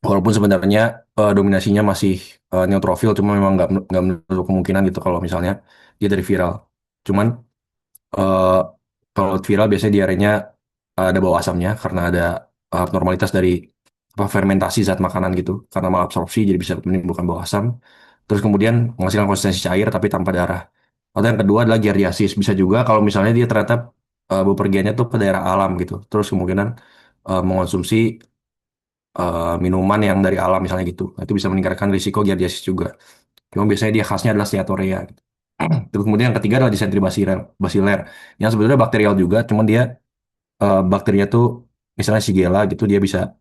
B: walaupun sebenarnya dominasinya masih neutrofil, cuma memang nggak menutup kemungkinan gitu kalau misalnya dia dari viral. Cuman eh, kalau viral biasanya diarenya ada bau asamnya karena ada abnormalitas dari apa, fermentasi zat makanan gitu karena malabsorpsi jadi bisa menimbulkan bau asam. Terus kemudian menghasilkan konsistensi cair tapi tanpa darah. Atau yang kedua adalah giardiasis. Bisa juga kalau misalnya dia ternyata bepergiannya tuh ke daerah alam gitu. Terus kemungkinan mengonsumsi minuman yang dari alam misalnya gitu. Nah, itu bisa meningkatkan risiko giardiasis juga. Cuma biasanya dia khasnya adalah steatorea. Gitu. Terus kemudian yang ketiga adalah disentri basiler, yang sebenarnya bakterial juga, cuman dia bakterinya tuh misalnya Shigella gitu dia bisa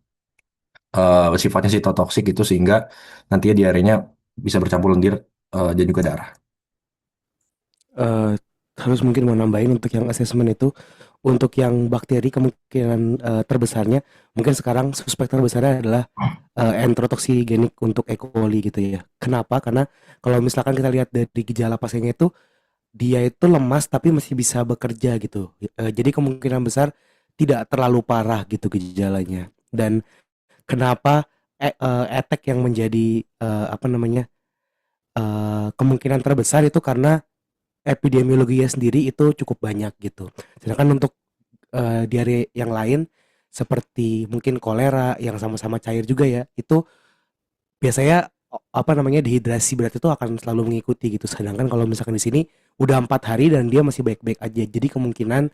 B: sifatnya sitotoksik gitu sehingga nantinya diarenya bisa bercampur lendir dan juga darah.
C: Eh, Harus mungkin mau nambahin untuk yang asesmen itu, untuk yang bakteri kemungkinan terbesarnya mungkin sekarang suspek terbesarnya adalah enterotoksigenik untuk E. coli gitu ya. Kenapa? Karena kalau misalkan kita lihat dari gejala pasiennya itu dia itu lemas tapi masih bisa bekerja gitu. Jadi kemungkinan besar tidak terlalu parah gitu gejalanya. Dan kenapa attack yang menjadi apa namanya kemungkinan terbesar itu karena epidemiologinya sendiri itu cukup banyak gitu. Sedangkan untuk diare yang lain seperti mungkin kolera yang sama-sama cair juga ya, itu biasanya apa namanya dehidrasi berat itu akan selalu mengikuti gitu. Sedangkan kalau misalkan di sini udah 4 hari dan dia masih baik-baik aja, jadi kemungkinan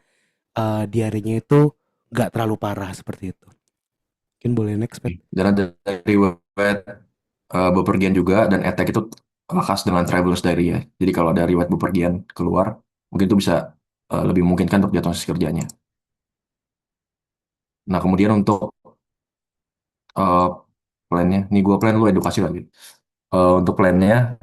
C: diarenya itu nggak terlalu parah seperti itu. Mungkin boleh next, Pet.
B: Dan ada riwayat bepergian juga dan etek itu khas dengan travelers diarrhea. Jadi kalau ada riwayat bepergian keluar, mungkin itu bisa lebih memungkinkan untuk diagnosis kerjanya. Nah kemudian untuk uh, plannya, nih gua plan lu edukasi lagi. Untuk plannya,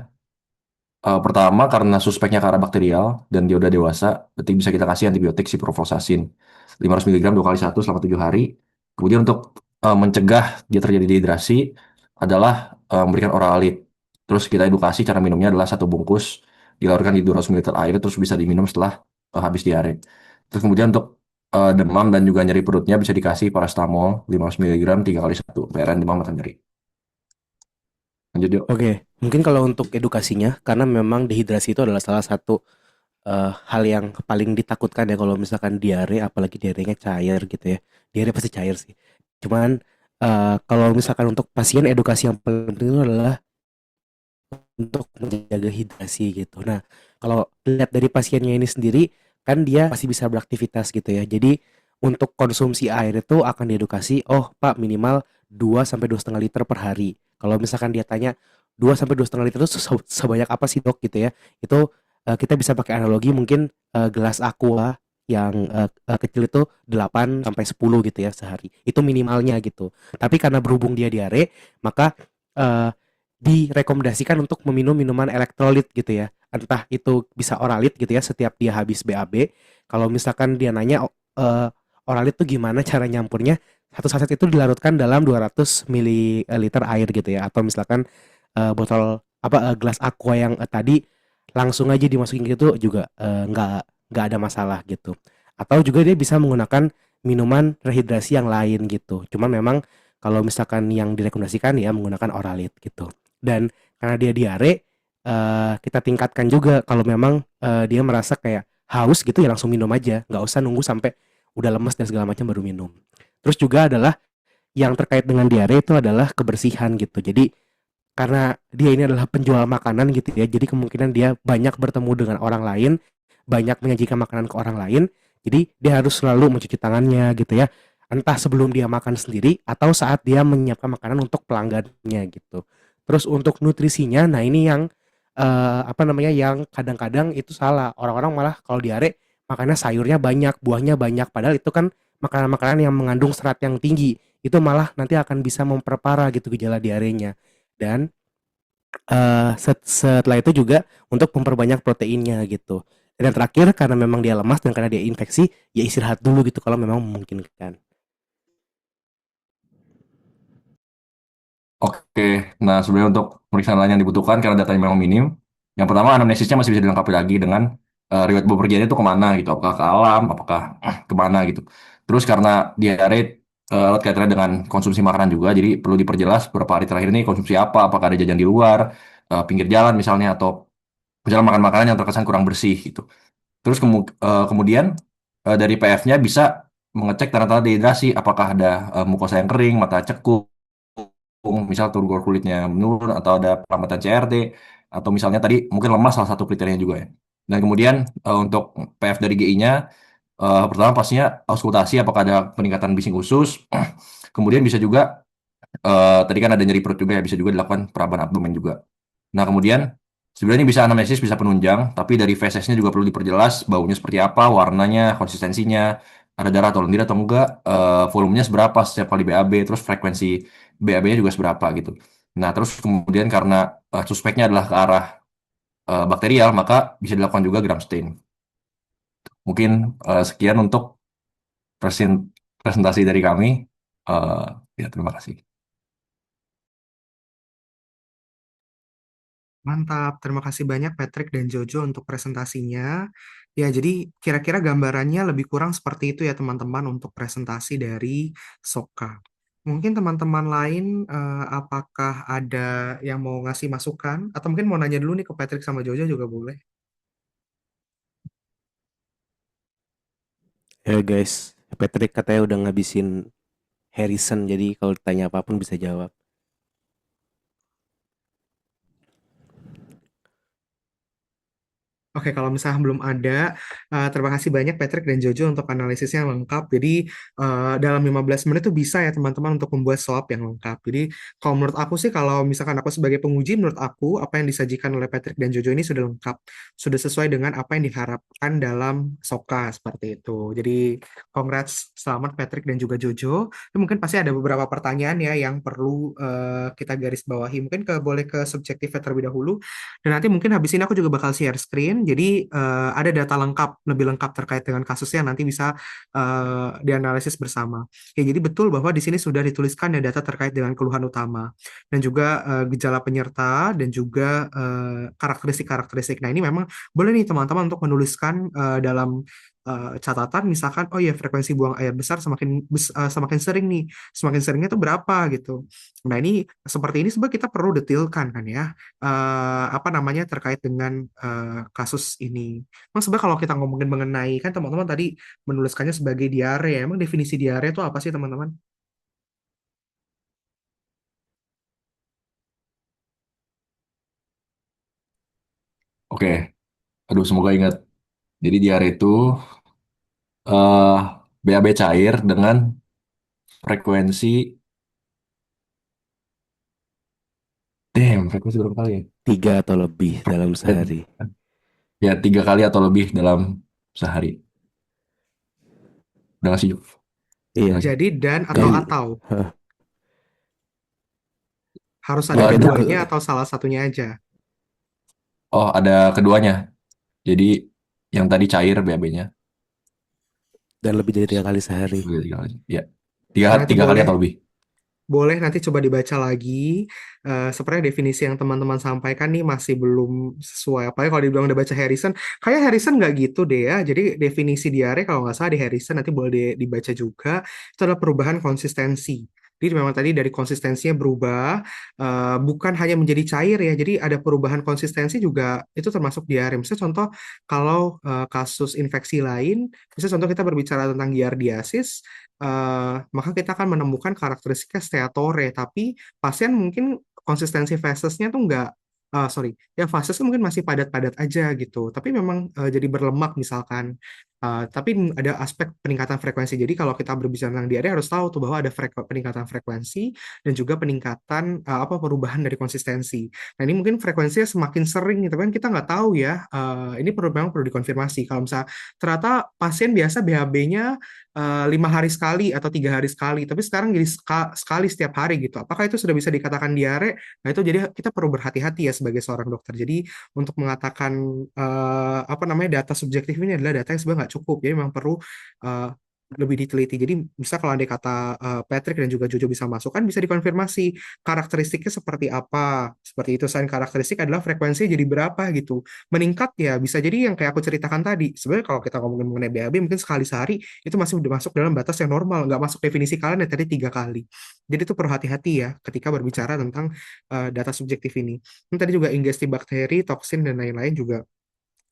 B: Pertama karena suspeknya karena bakterial dan dia udah dewasa, berarti bisa kita kasih antibiotik ciprofloxacin 500 mg 2 kali 1 selama 7 hari. Kemudian untuk mencegah dia terjadi dehidrasi adalah memberikan oralit. Terus kita edukasi cara minumnya adalah satu bungkus dilarutkan di 200 ml air terus bisa diminum setelah habis diare. Terus kemudian untuk demam dan juga nyeri perutnya bisa dikasih paracetamol 500 mg 3 kali 1 PRN demam atau nyeri. Lanjut yuk.
C: Oke, mungkin kalau untuk edukasinya, karena memang dehidrasi itu adalah salah satu hal yang paling ditakutkan ya kalau misalkan diare, apalagi diarenya cair gitu ya. Diare pasti cair sih. Cuman kalau misalkan untuk pasien edukasi yang paling penting itu adalah untuk menjaga hidrasi gitu. Nah, kalau lihat dari pasiennya ini sendiri, kan dia pasti bisa beraktivitas gitu ya. Jadi untuk konsumsi air itu akan diedukasi, oh Pak minimal 2 sampai 2,5 liter per hari. Kalau misalkan dia tanya 2 sampai 2,5 liter itu sebanyak apa sih dok gitu ya. Itu kita bisa pakai analogi mungkin gelas aqua yang kecil itu 8 sampai 10 gitu ya sehari. Itu minimalnya gitu. Tapi karena berhubung dia diare, maka eh, direkomendasikan untuk meminum minuman elektrolit gitu ya. Entah itu bisa oralit gitu ya setiap dia habis BAB. Kalau misalkan dia nanya oralit tuh gimana cara nyampurnya? Satu saset itu dilarutkan dalam 200 ml air gitu ya. Atau misalkan botol gelas aqua yang tadi langsung aja dimasukin gitu juga nggak ada masalah gitu. Atau juga dia bisa menggunakan minuman rehidrasi yang lain gitu. Cuman memang kalau misalkan yang direkomendasikan ya menggunakan oralit gitu. Dan karena dia diare, kita tingkatkan juga kalau memang dia merasa kayak haus gitu ya langsung minum aja, nggak usah nunggu sampai udah lemes dan segala macam baru minum. Terus juga adalah yang terkait dengan diare itu adalah kebersihan gitu. Jadi karena dia ini adalah penjual makanan gitu ya, jadi kemungkinan dia banyak bertemu dengan orang lain, banyak menyajikan makanan ke orang lain, jadi dia harus selalu mencuci tangannya gitu ya. Entah sebelum dia makan sendiri atau saat dia menyiapkan makanan untuk pelanggannya gitu. Terus untuk nutrisinya, nah ini yang apa namanya yang kadang-kadang itu salah. Orang-orang malah kalau diare makannya sayurnya banyak, buahnya banyak, padahal itu kan makanan-makanan yang mengandung serat yang tinggi. Itu malah nanti akan bisa memperparah gitu gejala diarenya. Dan setelah itu juga untuk memperbanyak proteinnya gitu. Dan yang terakhir karena memang dia lemas dan karena dia infeksi, ya istirahat dulu gitu kalau memang memungkinkan.
B: Oke, nah sebenarnya untuk pemeriksaan lain yang dibutuhkan karena datanya memang minim. Yang pertama anamnesisnya masih bisa dilengkapi lagi dengan riwayat bepergiannya itu kemana gitu, apakah ke alam, apakah kemana gitu. Terus karena diare erat kaitannya dengan konsumsi makanan juga, jadi perlu diperjelas beberapa hari terakhir ini konsumsi apa, apakah ada jajan di luar, pinggir jalan misalnya, atau misalnya makan makanan yang terkesan kurang bersih gitu. Terus kemudian dari PF-nya bisa mengecek tanda-tanda dehidrasi, apakah ada mukosa yang kering, mata cekung, misal turgor kulitnya menurun atau ada perlambatan CRT atau misalnya tadi mungkin lemas salah satu kriterianya juga ya. Dan kemudian untuk PF dari GI-nya pertama pastinya auskultasi apakah ada peningkatan bising usus. Kemudian bisa juga tadi kan ada nyeri perut juga ya bisa juga dilakukan perabahan abdomen juga. Nah, kemudian sebenarnya bisa anamnesis, bisa penunjang, tapi dari fesesnya juga perlu diperjelas baunya seperti apa, warnanya, konsistensinya, ada darah atau lendir atau enggak, volumenya seberapa setiap kali BAB, terus frekuensi BAB-nya juga seberapa gitu. Nah, terus kemudian karena suspeknya adalah ke arah bakterial, maka bisa dilakukan juga gram stain. Mungkin sekian untuk presentasi dari kami. Eh, ya, terima kasih.
A: Mantap, terima kasih banyak Patrick dan Jojo untuk presentasinya. Ya, jadi kira-kira gambarannya lebih kurang seperti itu ya teman-teman untuk presentasi dari Soka. Mungkin teman-teman lain apakah ada yang mau ngasih masukan atau mungkin mau nanya dulu nih ke Patrick sama Jojo juga boleh.
C: Ya guys, Patrick katanya udah ngabisin Harrison, jadi kalau ditanya apapun bisa jawab.
A: Oke, kalau misalnya belum ada, terima kasih banyak Patrick dan Jojo untuk analisisnya yang lengkap. Jadi, dalam 15 menit tuh bisa ya teman-teman untuk membuat swap yang lengkap. Jadi, kalau menurut aku sih, kalau misalkan aku sebagai penguji, menurut aku apa yang disajikan oleh Patrick dan Jojo ini sudah lengkap. Sudah sesuai dengan apa yang diharapkan dalam Soka, seperti itu. Jadi, congrats, selamat Patrick dan juga Jojo. Dan mungkin pasti ada beberapa pertanyaan ya yang perlu kita garis bawahi. Mungkin boleh ke subjektifnya terlebih dahulu. Dan nanti mungkin habis ini aku juga bakal share screen, jadi ada data lengkap, lebih lengkap terkait dengan kasusnya nanti bisa dianalisis bersama. Ya, jadi betul bahwa di sini sudah dituliskan ya data terkait dengan keluhan utama dan juga gejala penyerta dan juga karakteristik-karakteristik. Nah, ini memang boleh nih teman-teman untuk menuliskan dalam catatan, misalkan, oh ya frekuensi buang air besar semakin sering nih, semakin seringnya tuh berapa gitu. Nah, ini seperti ini sebenarnya kita perlu detilkan kan ya, apa namanya terkait dengan kasus ini. Emang sebenarnya kalau kita ngomongin mengenai kan teman-teman tadi menuliskannya sebagai diare, emang definisi diare itu apa sih teman-teman?
B: Oke, aduh semoga ingat. Jadi diare itu eh BAB cair dengan frekuensi, frekuensi berapa kali ya?
C: 3 atau lebih dalam
B: Dan-
C: sehari.
B: Ya 3 kali atau lebih dalam sehari. Udah nggak sih, Jo? Udah
C: Iya.
B: nggak sih?
A: Jadi dan
C: Dan
A: atau
C: heh,
A: harus ada
C: BAB itu
A: keduanya atau salah satunya aja.
B: Oh, ada keduanya. Jadi yang tadi cair BAB-nya.
C: dan lebih dari 3 kali sehari.
B: 3 kali. Ya, tiga,
A: Nah, itu
B: 3 kali
A: boleh
B: atau lebih.
A: boleh nanti coba dibaca lagi. Sebenarnya definisi yang teman-teman sampaikan nih masih belum sesuai. Apalagi kalau dibilang udah baca Harrison, kayak Harrison nggak gitu deh ya. Jadi definisi diare kalau nggak salah di Harrison nanti boleh dibaca juga. Itu adalah perubahan konsistensi. Jadi memang tadi dari konsistensinya berubah, bukan hanya menjadi cair ya. Jadi ada perubahan konsistensi juga itu termasuk diare. Misalnya contoh kalau kasus infeksi lain, misalnya contoh kita berbicara tentang giardiasis, maka kita akan menemukan karakteristiknya steatore, tapi pasien mungkin konsistensi fasesnya tuh nggak, sorry, ya fasesnya mungkin masih padat-padat aja gitu, tapi memang jadi berlemak misalkan. Tapi ada aspek peningkatan frekuensi. Jadi kalau kita berbicara tentang diare harus tahu tuh bahwa ada peningkatan frekuensi dan juga peningkatan apa perubahan dari konsistensi. Nah, ini mungkin frekuensinya semakin sering gitu kan kita nggak tahu ya. Ini memang perlu dikonfirmasi. Kalau misalnya ternyata pasien biasa BHB-nya 5 hari sekali atau 3 hari sekali, tapi sekarang jadi sekali setiap hari gitu. Apakah itu sudah bisa dikatakan diare? Nah, itu jadi kita perlu berhati-hati ya sebagai seorang dokter. Jadi untuk mengatakan apa namanya data subjektif ini adalah data yang sebenarnya nggak cukup. Jadi memang perlu eh, lebih diteliti. Jadi bisa kalau ada kata Patrick dan juga Jojo bisa masukkan, bisa dikonfirmasi karakteristiknya seperti apa. Seperti itu. Selain karakteristik adalah frekuensinya jadi berapa gitu. Meningkat ya bisa jadi yang kayak aku ceritakan tadi. Sebenarnya kalau kita ngomongin mengenai BAB mungkin sekali sehari itu masih udah masuk dalam batas yang normal, nggak masuk definisi kalian yang tadi 3 kali. Jadi itu perlu hati-hati ya ketika berbicara tentang data subjektif ini. Dan tadi juga ingesti bakteri, toksin dan lain-lain juga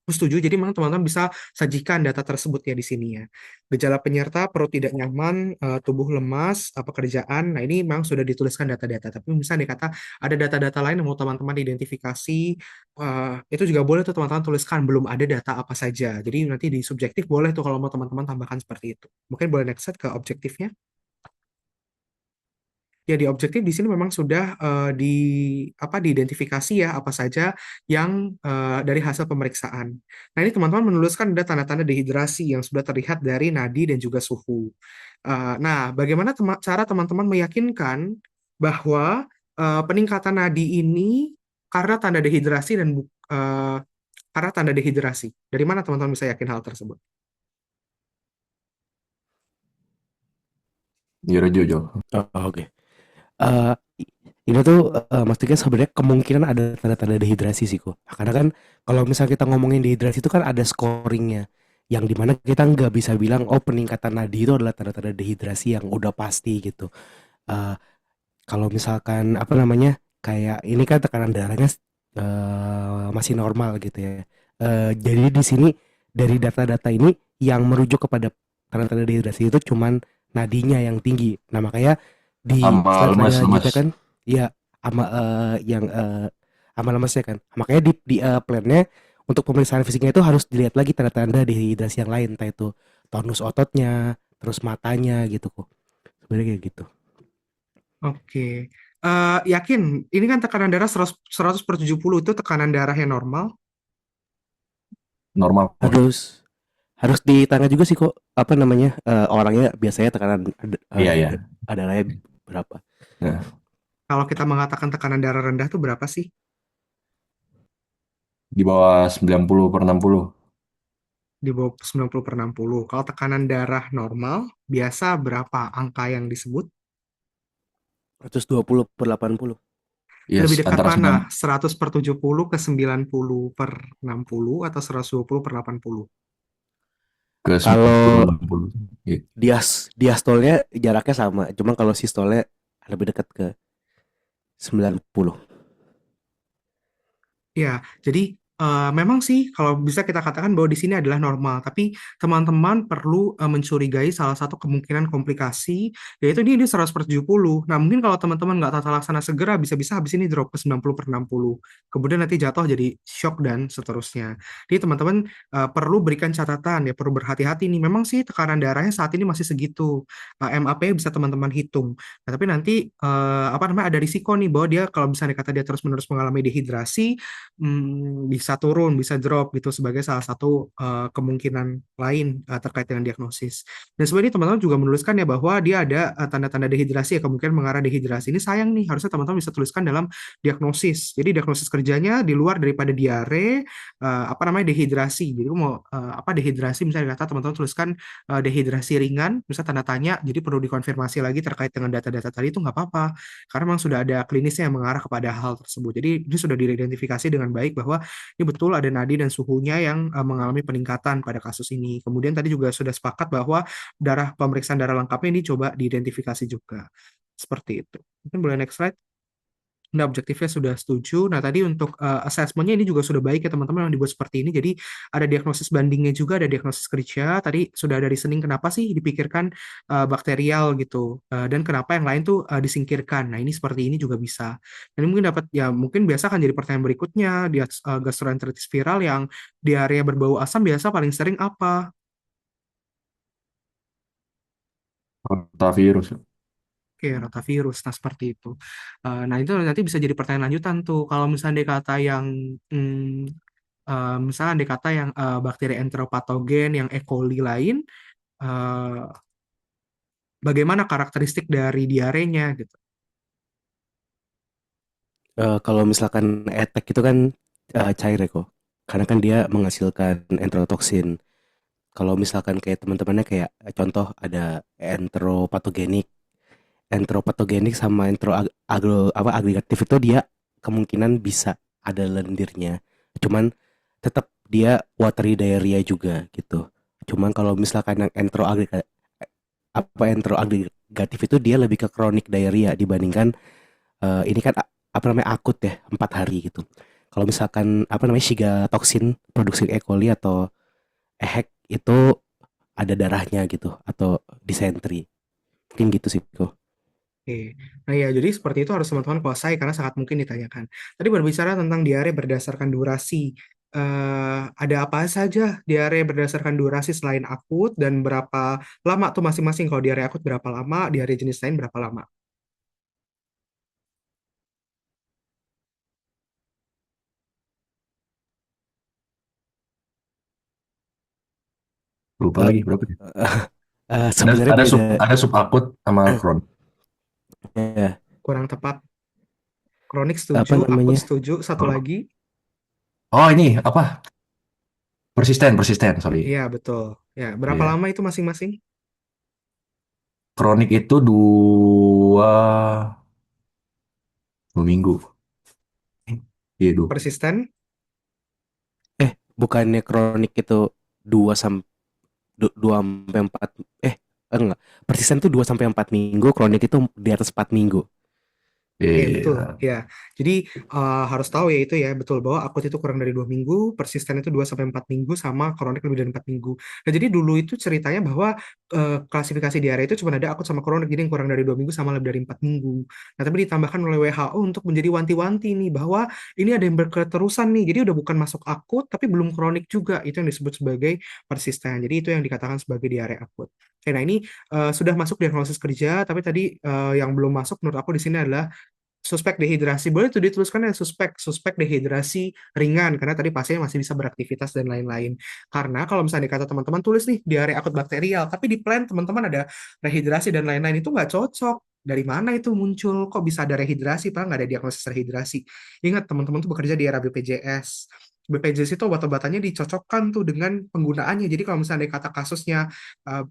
A: aku setuju. Jadi memang teman-teman bisa sajikan data tersebut ya di sini ya. Gejala penyerta perut tidak nyaman, tubuh lemas, pekerjaan. Nah, ini memang sudah dituliskan data-data. Tapi misalnya dikata ada data-data lain yang mau teman-teman identifikasi, itu juga boleh tuh teman-teman tuliskan belum ada data apa saja. Jadi nanti di subjektif boleh tuh kalau mau teman-teman tambahkan seperti itu. Mungkin boleh next slide ke objektifnya. Ya, di objektif di sini memang sudah diidentifikasi ya apa saja yang dari hasil pemeriksaan. Nah, ini teman-teman menuliskan ada tanda-tanda dehidrasi yang sudah terlihat dari nadi dan juga suhu. Nah, bagaimana cara teman-teman meyakinkan bahwa peningkatan nadi ini karena tanda dehidrasi dan karena tanda dehidrasi. Dari mana teman-teman bisa yakin hal tersebut?
B: Gimana, Jo? Jo?
C: Oh, oke. Eh, ini tuh maksudnya sebenarnya kemungkinan ada tanda-tanda dehidrasi sih kok. Karena kan kalau misalnya kita ngomongin dehidrasi itu kan ada scoringnya, yang dimana kita nggak bisa bilang oh peningkatan nadi itu adalah tanda-tanda dehidrasi yang udah pasti gitu. Eh, Kalau misalkan apa namanya kayak ini kan tekanan darahnya masih normal gitu ya. Jadi di sini dari data-data ini yang merujuk kepada tanda-tanda dehidrasi itu cuman nadinya yang tinggi. Nah makanya di
B: Sama
C: slide
B: lemas-lemas.
C: selanjutnya kan ya sama yang sama lemesnya kan. Makanya di plannya untuk pemeriksaan fisiknya itu harus dilihat lagi tanda-tanda dehidrasi yang lain, entah itu tonus ototnya, terus matanya gitu kok. Sebenarnya kayak gitu.
A: Oke. Yakin, ini kan tekanan darah 100/70 itu tekanan darah yang normal.
B: Normal kok.
C: Harus harus ditanya juga sih kok apa namanya orangnya biasanya tekanan
B: Iya, iya.
C: darahnya berapa.
B: Nah,
A: Kalau kita mengatakan tekanan darah rendah tuh berapa sih?
B: di bawah 90/60.
A: Di bawah 90/60. Kalau tekanan darah normal, biasa berapa angka yang disebut?
C: 120/80.
B: Yes,
A: Lebih dekat
B: antara
A: mana?
B: 9.
A: 100/70 ke 90/60 atau 120/80?
B: Ke
C: Kalau
B: 90/60. Iya.
C: diastolnya jaraknya sama, cuma kalau sistolnya lebih dekat ke 90.
A: Ya, jadi memang sih kalau bisa kita katakan bahwa di sini adalah normal, tapi teman-teman perlu mencurigai salah satu kemungkinan komplikasi, yaitu dia 100/70. Nah, mungkin kalau teman-teman nggak tata laksana segera, bisa-bisa habis ini drop ke 90/60. Kemudian nanti jatuh jadi shock dan seterusnya. Jadi teman-teman perlu berikan catatan, ya perlu berhati-hati nih. Memang sih tekanan darahnya saat ini masih segitu. MAP bisa teman-teman hitung. Nah, tapi nanti apa namanya ada risiko nih bahwa dia kalau misalnya kata dia terus-menerus mengalami dehidrasi, bisa turun, bisa drop gitu sebagai salah satu kemungkinan lain terkait dengan diagnosis. Dan sebenarnya teman-teman juga menuliskan ya bahwa dia ada tanda-tanda dehidrasi ya kemungkinan mengarah dehidrasi. Ini sayang nih, harusnya teman-teman bisa tuliskan dalam diagnosis. Jadi diagnosis kerjanya di luar daripada diare, apa namanya dehidrasi. Jadi mau apa dehidrasi misalnya kata teman-teman tuliskan dehidrasi ringan, misalnya tanda tanya, jadi perlu dikonfirmasi lagi terkait dengan data-data tadi itu nggak apa-apa karena memang sudah ada klinisnya yang mengarah kepada hal tersebut. Jadi ini sudah diidentifikasi dengan baik bahwa ini betul ada nadi dan suhunya yang mengalami peningkatan pada kasus ini. Kemudian tadi juga sudah sepakat bahwa pemeriksaan darah lengkapnya ini coba diidentifikasi juga. Seperti itu. Mungkin boleh next slide. Nah, objektifnya sudah setuju. Nah, tadi untuk assessment-nya ini juga sudah baik ya teman-teman yang dibuat seperti ini. Jadi ada diagnosis bandingnya juga, ada diagnosis kerja. Tadi sudah ada reasoning kenapa sih dipikirkan bakterial gitu. Dan kenapa yang lain tuh disingkirkan. Nah, ini seperti ini juga bisa. Dan ini mungkin dapat ya mungkin biasa akan jadi pertanyaan berikutnya di gastroenteritis viral yang diarea berbau asam biasa paling sering apa?
B: Rotavirus.
A: Oke, rotavirus. Nah, seperti itu. Nah, itu nanti bisa jadi pertanyaan lanjutan tuh. Kalau misalnya dia kata yang misalnya andai kata yang bakteri enteropatogen yang E. coli lain, eh, bagaimana karakteristik dari diarenya gitu.
C: Kalau misalkan etek itu kan cair ya kok, karena kan dia menghasilkan enterotoksin. Kalau misalkan kayak teman-temannya kayak contoh ada enteropatogenik, enteropatogenik sama agregatif itu dia kemungkinan bisa ada lendirnya. Cuman tetap dia watery diarrhea juga gitu. Cuman kalau misalkan yang enteroagregatif itu dia lebih ke chronic diarrhea dibandingkan ini kan apa namanya akut ya 4 hari gitu. Kalau misalkan apa namanya Shiga toksin produksi E. coli atau EHEC itu ada darahnya gitu atau disentri. Mungkin gitu sih kok.
A: Oke. Nah ya, jadi seperti itu harus teman-teman kuasai karena sangat mungkin ditanyakan. Tadi berbicara tentang diare berdasarkan durasi. Ada apa saja diare berdasarkan durasi selain akut dan berapa lama tuh masing-masing? Kalau diare akut berapa lama, diare jenis lain berapa lama?
B: Lupa
C: Eh,
B: lagi berapa ya? Ada
C: Sebenarnya
B: ada
C: beda.
B: ada subakut sama kronik.
C: Ya,
A: Kurang tepat. Kronik
C: apa
A: setuju, akut
C: namanya?
A: setuju. Satu
B: Oh,
A: lagi.
B: oh, ini apa? Persisten, sorry.
A: Iya, betul. Ya, berapa
B: Iya.
A: lama itu masing-masing?
B: Kronik itu dua minggu. Iya, dua.
A: Persisten,
C: Bukannya kronik itu 2 sampai 4 enggak. Persisten tuh 2 sampai 4 minggu, kronik itu di atas 4 minggu.
A: Oke, betul.
B: Iya.
A: Ya, jadi harus tahu ya itu ya, betul bahwa akut itu kurang dari 2 minggu, persisten itu 2 sampai 4 minggu, sama kronik lebih dari 4 minggu. Nah, jadi dulu itu ceritanya bahwa klasifikasi diare itu cuma ada akut sama kronik, jadi yang kurang dari 2 minggu sama lebih dari 4 minggu. Nah, tapi ditambahkan oleh WHO untuk menjadi wanti-wanti nih bahwa ini ada yang berketerusan nih, jadi udah bukan masuk akut, tapi belum kronik juga. Itu yang disebut sebagai persisten. Jadi itu yang dikatakan sebagai diare akut. Oke, nah ini sudah masuk diagnosis kerja, tapi tadi yang belum masuk menurut aku di sini adalah suspek dehidrasi. Boleh tuh dituliskan ya suspek dehidrasi ringan karena tadi pasiennya masih bisa beraktivitas dan lain-lain. Karena kalau misalnya dikata teman-teman tulis nih diare akut bakterial, tapi di plan teman-teman ada rehidrasi dan lain-lain itu nggak cocok. Dari mana itu muncul? Kok bisa ada rehidrasi? Padahal nggak ada diagnosis rehidrasi. Ingat teman-teman tuh bekerja di era BPJS. BPJS itu obat-obatannya dicocokkan tuh dengan penggunaannya. Jadi kalau misalnya dikata kasusnya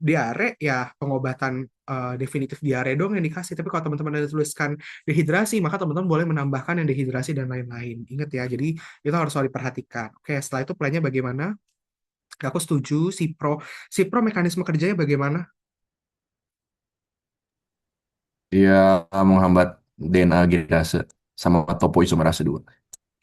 A: diare, ya pengobatan definitif diare dong yang dikasih. Tapi kalau teman-teman ada tuliskan dehidrasi, maka teman-teman boleh menambahkan yang dehidrasi dan lain-lain. Ingat ya, jadi itu harus selalu diperhatikan. Oke, setelah itu plannya bagaimana? Aku setuju, si pro mekanisme kerjanya bagaimana?
B: Dia menghambat DNA agerase sama topoisomerase 2.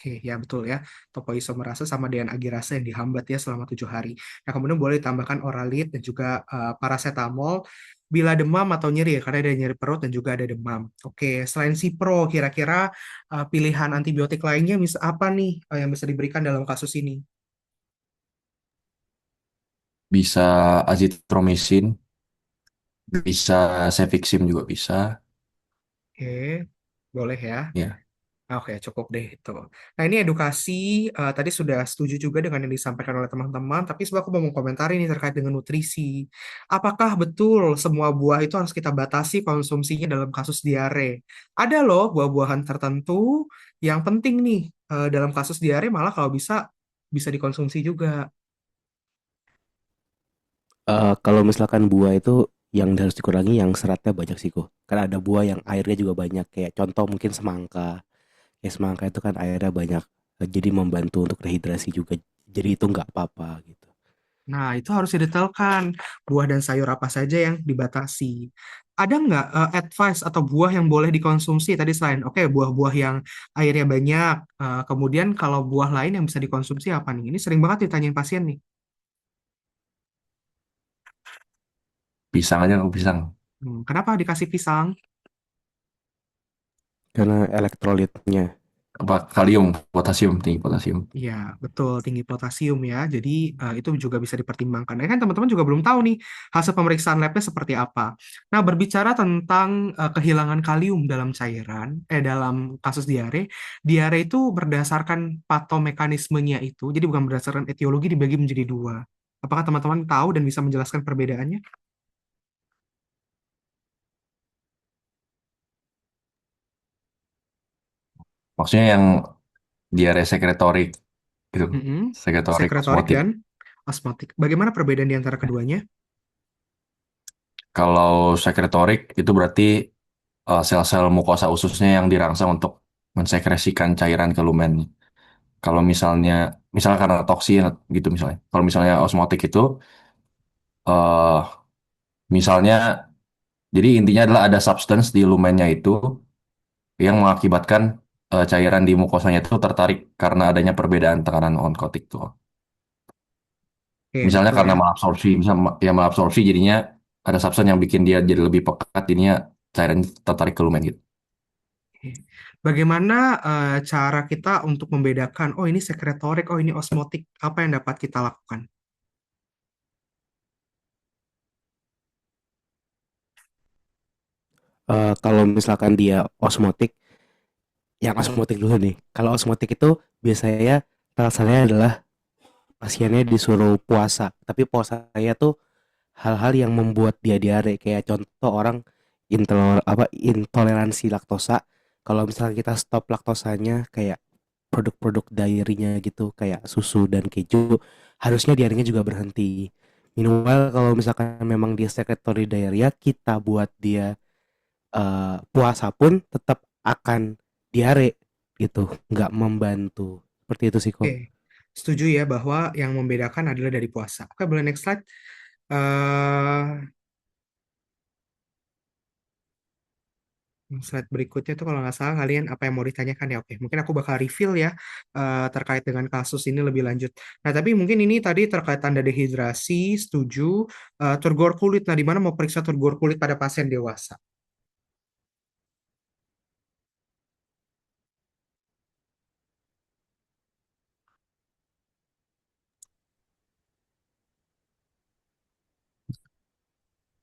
A: Oke, ya betul ya. Topoisomerase sama DNA agerase yang dihambat ya selama 7 hari. Nah, kemudian boleh ditambahkan oralit dan juga paracetamol bila demam atau nyeri ya, karena ada nyeri perut dan juga ada demam. Oke, selain Cipro, kira-kira pilihan antibiotik lainnya bisa apa nih yang bisa diberikan dalam kasus ini?
B: Bisa azitromisin, bisa cefixim juga bisa.
A: Oke, boleh ya.
B: Ya,
A: Oke, cukup deh itu. Nah, ini edukasi tadi sudah setuju juga dengan yang disampaikan oleh teman-teman, tapi sebab aku mau komentari ini terkait dengan nutrisi. Apakah betul semua buah itu harus kita batasi konsumsinya dalam kasus diare? Ada loh buah-buahan tertentu yang penting nih dalam kasus diare malah kalau bisa bisa dikonsumsi juga.
C: Kalau misalkan buah itu yang harus dikurangi yang seratnya banyak sih kok. Karena ada buah yang airnya juga banyak kayak contoh mungkin semangka. Ya semangka itu kan airnya banyak. Jadi membantu untuk rehidrasi juga. Jadi itu nggak apa-apa gitu.
A: Nah, itu harus didetailkan buah dan sayur apa saja yang dibatasi. Ada nggak advice atau buah yang boleh dikonsumsi tadi selain oke buah-buah yang airnya banyak, kemudian kalau buah lain yang bisa dikonsumsi apa nih? Ini sering banget ditanyain pasien nih.
B: pisang aja kalau pisang.
A: Kenapa dikasih pisang?
C: Karena elektrolitnya.
B: Apa kalium, potasium, tinggi potasium.
A: Iya, betul, tinggi potasium ya. Jadi itu juga bisa dipertimbangkan. Ya kan teman-teman juga belum tahu nih hasil pemeriksaan labnya seperti apa. Nah, berbicara tentang kehilangan kalium dalam cairan, dalam kasus diare, diare itu berdasarkan patomekanismenya itu, jadi bukan berdasarkan etiologi dibagi menjadi dua. Apakah teman-teman tahu dan bisa menjelaskan perbedaannya?
B: Maksudnya yang diare sekretorik gitu.
A: Mm-mm.
B: Sekretorik
A: Sekretorik
B: osmotik.
A: dan osmotik. Bagaimana perbedaan di antara keduanya?
B: Kalau sekretorik itu berarti sel-sel mukosa ususnya yang dirangsang untuk mensekresikan cairan ke lumen. Kalau misalnya karena toksin gitu misalnya. Kalau misalnya osmotik itu eh misalnya jadi intinya adalah ada substance di lumennya itu yang mengakibatkan cairan di mukosanya itu tertarik karena adanya perbedaan tekanan onkotik tuh.
A: Oke,
B: Misalnya
A: betul
B: karena
A: ya.
B: malabsorpsi, ya malabsorpsi jadinya ada substance yang bikin dia jadi lebih pekat, jadinya cairan tertarik ke lumen gitu.
A: Oke. Bagaimana cara kita untuk membedakan, oh ini sekretorik, oh ini osmotik, apa yang dapat kita lakukan?
C: Kalau misalkan dia osmotik, yang osmotik dulu nih. Kalau osmotik itu biasanya alasannya adalah pasiennya disuruh puasa, tapi puasanya tuh hal-hal yang membuat dia diare kayak contoh orang intoleransi laktosa. Kalau misalnya kita stop laktosanya kayak produk-produk dairynya gitu kayak susu dan keju, harusnya diarenya juga berhenti. Minimal kalau misalkan memang dia secretory diarrhea, kita buat dia puasa pun tetap akan diare gitu, nggak membantu. Seperti itu sih
A: Oke,
C: kok.
A: setuju ya bahwa yang membedakan adalah dari puasa. Oke, boleh next slide. Eh, Slide berikutnya tuh kalau nggak salah kalian apa yang mau ditanyakan ya? Oke, mungkin aku bakal reveal ya terkait dengan kasus ini lebih lanjut. Nah, tapi mungkin ini tadi terkait tanda dehidrasi, setuju. Turgor kulit, nah di mana mau periksa turgor kulit pada pasien dewasa?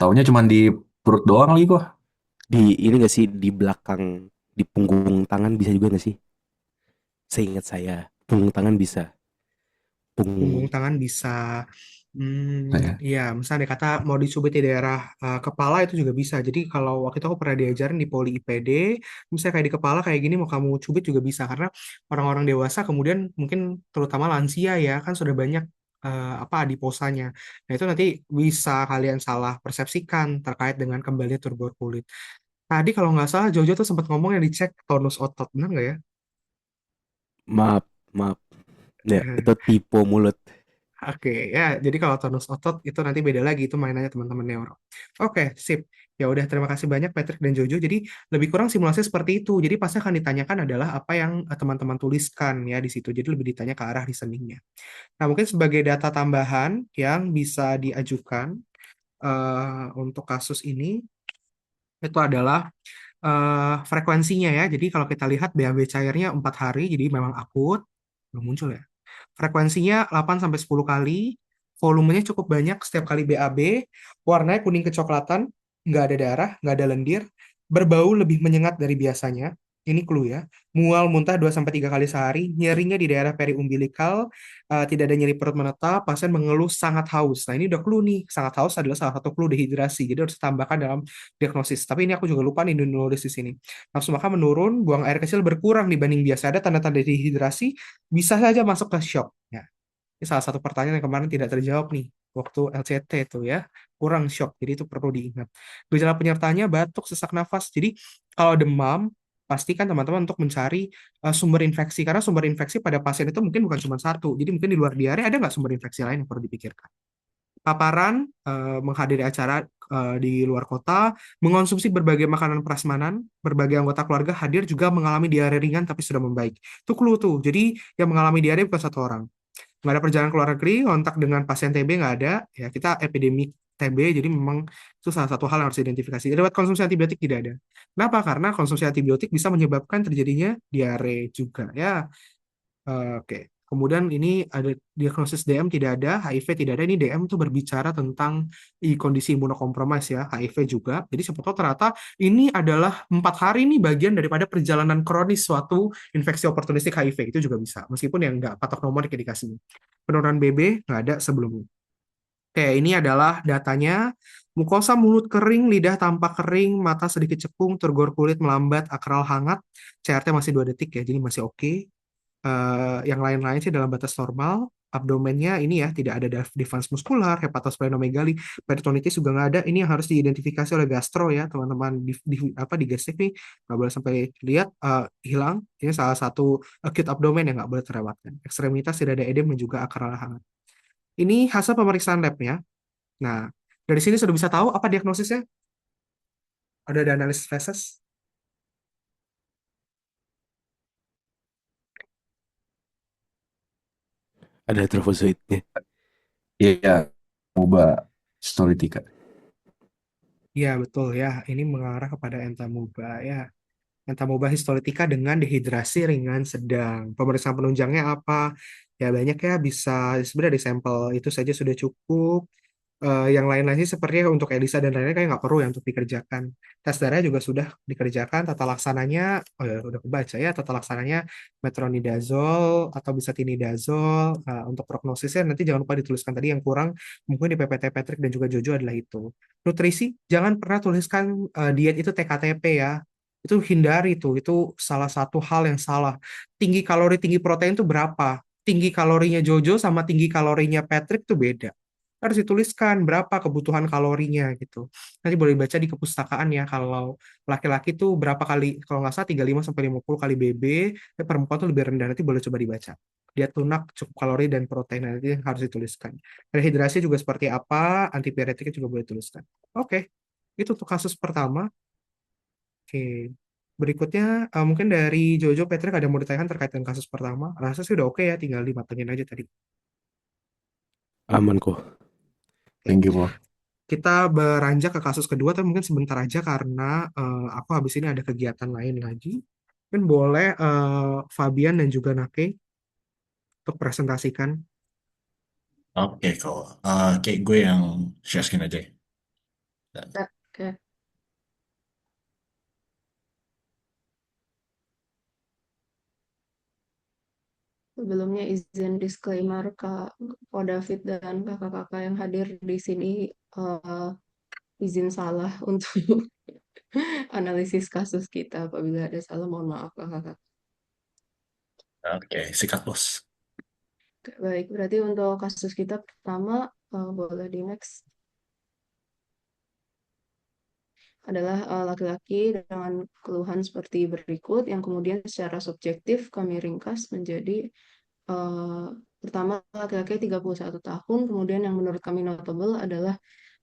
B: Taunya cuma di perut doang lagi kok.
C: Di ini nggak sih di belakang di punggung tangan bisa juga nggak sih? Seingat saya punggung tangan bisa.
A: Punggung
C: Punggung
A: tangan bisa.
B: Saya.
A: Iya, misalnya kata mau dicubit di daerah kepala itu juga bisa. Jadi kalau waktu itu aku pernah diajarin di Poli IPD, misalnya kayak di kepala kayak gini mau kamu cubit juga bisa karena orang-orang dewasa kemudian mungkin terutama lansia ya kan sudah banyak apa adiposanya. Nah itu nanti bisa kalian salah persepsikan terkait dengan kembali turbor kulit. Tadi kalau nggak salah Jojo tuh sempat ngomong yang dicek tonus otot, benar nggak ya?
C: maaf maaf ya itu tipe mulut.
A: Oke, ya. Jadi kalau tonus otot itu nanti beda lagi, itu mainannya teman-teman neuro. Oke, sip. Ya udah, terima kasih banyak Patrick dan Jojo. Jadi lebih kurang simulasi seperti itu. Jadi pasti akan ditanyakan adalah apa yang teman-teman tuliskan ya di situ. Jadi lebih ditanya ke arah reasoningnya. Nah, mungkin sebagai data tambahan yang bisa diajukan untuk kasus ini itu adalah frekuensinya ya. Jadi kalau kita lihat BAB cairnya 4 hari, jadi memang akut. Belum muncul ya. Frekuensinya 8 sampai 10 kali, volumenya cukup banyak setiap kali BAB, warnanya kuning kecoklatan, nggak ada darah, nggak ada lendir, berbau lebih menyengat dari biasanya. Ini clue ya. Mual muntah 2 sampai 3 kali sehari, nyerinya di daerah periumbilikal, tidak ada nyeri perut menetap, pasien mengeluh sangat haus. Nah, ini udah clue nih. Sangat haus adalah salah satu clue dehidrasi. Jadi harus ditambahkan dalam diagnosis. Tapi ini aku juga lupa nih nulis di sini. Nafsu makan menurun, buang air kecil berkurang dibanding biasa. Ada tanda-tanda dehidrasi, bisa saja masuk ke shock. Ya, ini salah satu pertanyaan yang kemarin tidak terjawab nih waktu LCT itu ya, kurang shock. Jadi itu perlu diingat. Gejala penyertanya batuk, sesak nafas. Jadi kalau demam, pastikan teman-teman untuk mencari sumber infeksi karena sumber infeksi pada pasien itu mungkin bukan cuma satu. Jadi mungkin di luar diare ada nggak sumber infeksi lain yang perlu dipikirkan. Paparan, menghadiri acara di luar kota, mengonsumsi berbagai makanan prasmanan, berbagai anggota keluarga hadir juga mengalami diare ringan tapi sudah membaik. Itu clue tuh. Jadi yang mengalami diare bukan satu orang. Nggak ada perjalanan ke luar negeri, kontak dengan pasien TB nggak ada. Ya kita epidemi TB, jadi memang itu salah satu hal yang harus identifikasi. Lewat konsumsi antibiotik tidak ada. Kenapa? Karena konsumsi antibiotik bisa menyebabkan terjadinya diare juga. Ya, oke. Kemudian ini ada diagnosis DM tidak ada, HIV tidak ada. Ini DM tuh berbicara tentang kondisi imunokompromis ya, HIV juga. Jadi siapa tahu ternyata ini adalah 4 hari ini bagian daripada perjalanan kronis suatu infeksi oportunistik HIV. Itu juga bisa, meskipun yang nggak patok nomor indikasinya. Penurunan BB nggak ada sebelumnya. Oke, ini adalah datanya. Mukosa mulut kering, lidah tampak kering, mata sedikit cekung, turgor kulit melambat, akral hangat. CRT masih 2 detik ya, jadi masih oke. Yang lain-lain sih dalam batas normal. Abdomennya ini ya tidak ada defense muskular, hepatosplenomegali, peritonitis juga nggak ada. Ini yang harus diidentifikasi oleh gastro ya teman-teman apa di gastrik nih nggak boleh sampai lihat hilang. Ini salah satu acute abdomen yang nggak boleh terlewatkan. Ekstremitas tidak ada edem dan juga akar hangat. Ini hasil pemeriksaan labnya. Nah, dari sini sudah bisa tahu apa diagnosisnya? Ada analisis feses.
C: Ada trofozoitnya.
B: Iya, coba histolitika.
A: Ya, betul ya. Ini mengarah kepada entamuba ya. Entamuba histolitika dengan dehidrasi ringan sedang. Pemeriksaan penunjangnya apa? Ya banyak ya, bisa sebenarnya di sampel itu saja sudah cukup. Yang lain-lain sih sepertinya untuk Elisa dan lainnya kayak nggak perlu ya untuk dikerjakan. Tes darah juga sudah dikerjakan. Tata laksananya, oh ya udah kebaca ya. Tata laksananya metronidazol atau bisa tinidazol. Untuk prognosisnya nanti jangan lupa dituliskan tadi yang kurang mungkin di PPT Patrick dan juga Jojo adalah itu. Nutrisi, jangan pernah tuliskan diet itu TKTP ya. Itu hindari tuh, itu salah satu hal yang salah. Tinggi kalori, tinggi protein itu berapa? Tinggi kalorinya Jojo sama tinggi kalorinya Patrick tuh beda. Harus dituliskan berapa kebutuhan kalorinya gitu. Nanti boleh baca di kepustakaan ya kalau laki-laki tuh berapa kali, kalau nggak salah 35 sampai 50 kali BB, tapi perempuan tuh lebih rendah, nanti boleh coba dibaca. Dia tunak cukup kalori dan protein nanti harus dituliskan. Rehidrasi juga seperti apa, antipiretiknya juga boleh tuliskan. Oke, itu untuk kasus pertama. Oke. Berikutnya mungkin dari Jojo Patrick ada yang mau ditanyakan terkait dengan kasus pertama. Rasa sih udah oke ya, tinggal dimatengin aja tadi.
C: Aman kok.
B: Thank you, Bro.
A: Kita beranjak ke kasus kedua, tapi mungkin sebentar aja karena aku habis ini ada kegiatan lain lagi. Mungkin boleh Fabian dan juga Nake untuk presentasikan.
D: Oke, kok. Kayak gue yang share screen aja.
E: Oke. Sebelumnya izin disclaimer Kak David dan kakak-kakak yang hadir di sini eh, izin salah untuk analisis kasus kita. Apabila ada salah, mohon maaf kakak-kakak.
D: Oke, sikat bos.
E: Oke, baik, berarti untuk kasus kita pertama boleh di next adalah laki-laki dengan keluhan seperti berikut yang kemudian secara subjektif kami ringkas menjadi eh, pertama laki-laki 31 tahun, kemudian yang menurut kami notable adalah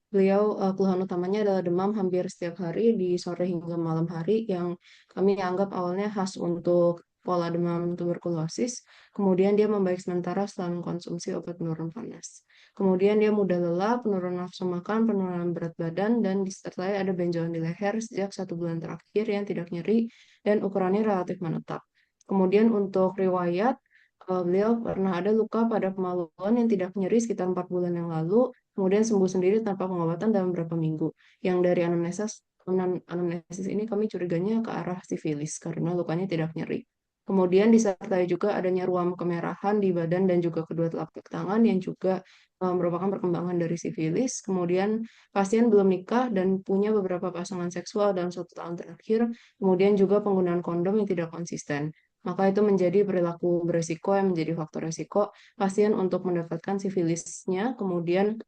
E: beliau keluhan utamanya adalah demam hampir setiap hari di sore hingga malam hari yang kami anggap awalnya khas untuk pola demam tuberkulosis. Kemudian dia membaik sementara setelah mengkonsumsi obat penurun panas. Kemudian dia mudah lelah, penurunan nafsu makan, penurunan berat badan, dan disertai ada benjolan di leher sejak 1 bulan terakhir yang tidak nyeri dan ukurannya relatif menetap. Kemudian untuk riwayat, beliau pernah ada luka pada kemaluan yang tidak nyeri sekitar 4 bulan yang lalu, kemudian sembuh sendiri tanpa pengobatan dalam beberapa minggu. Yang dari anamnesis ini kami curiganya ke arah sifilis karena lukanya tidak nyeri. Kemudian disertai juga adanya ruam kemerahan di badan dan juga kedua telapak tangan yang juga merupakan perkembangan dari sifilis. Kemudian pasien belum nikah dan punya beberapa pasangan seksual dalam 1 tahun terakhir. Kemudian juga penggunaan kondom yang tidak konsisten. Maka itu menjadi perilaku beresiko yang menjadi faktor resiko pasien untuk mendapatkan sifilisnya. Kemudian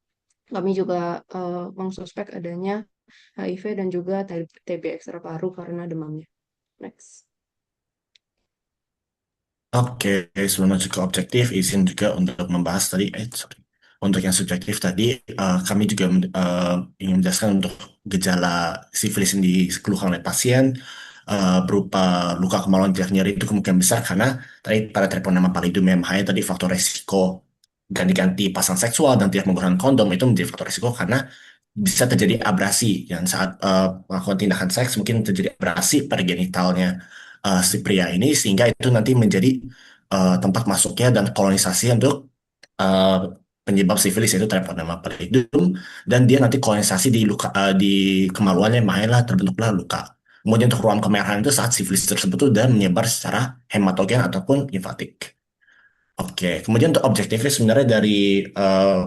E: kami juga mengsuspek adanya HIV dan juga TB ekstra paru karena demamnya. Next.
D: Oke, sebelum masuk ke objektif, izin juga untuk membahas tadi, sorry. Untuk yang subjektif tadi, kami juga ingin menjelaskan untuk gejala sifilis yang dikeluhkan oleh pasien, berupa luka kemaluan tidak nyeri itu kemungkinan besar karena tadi pada treponema pallidum MHI tadi faktor resiko ganti-ganti pasang seksual dan tidak menggunakan kondom itu menjadi faktor resiko karena bisa terjadi abrasi yang saat melakukan tindakan seks mungkin terjadi abrasi pada genitalnya si pria ini sehingga itu nanti menjadi tempat masuknya dan kolonisasi untuk eh, penyebab sifilis yaitu Treponema pallidum dan dia nanti kolonisasi di luka di kemaluannya makanya terbentuklah luka. Kemudian untuk ruam kemerahan itu saat sifilis tersebut tuh dan menyebar secara hematogen ataupun limfatik. Oke, kemudian untuk objektifnya sebenarnya dari eh,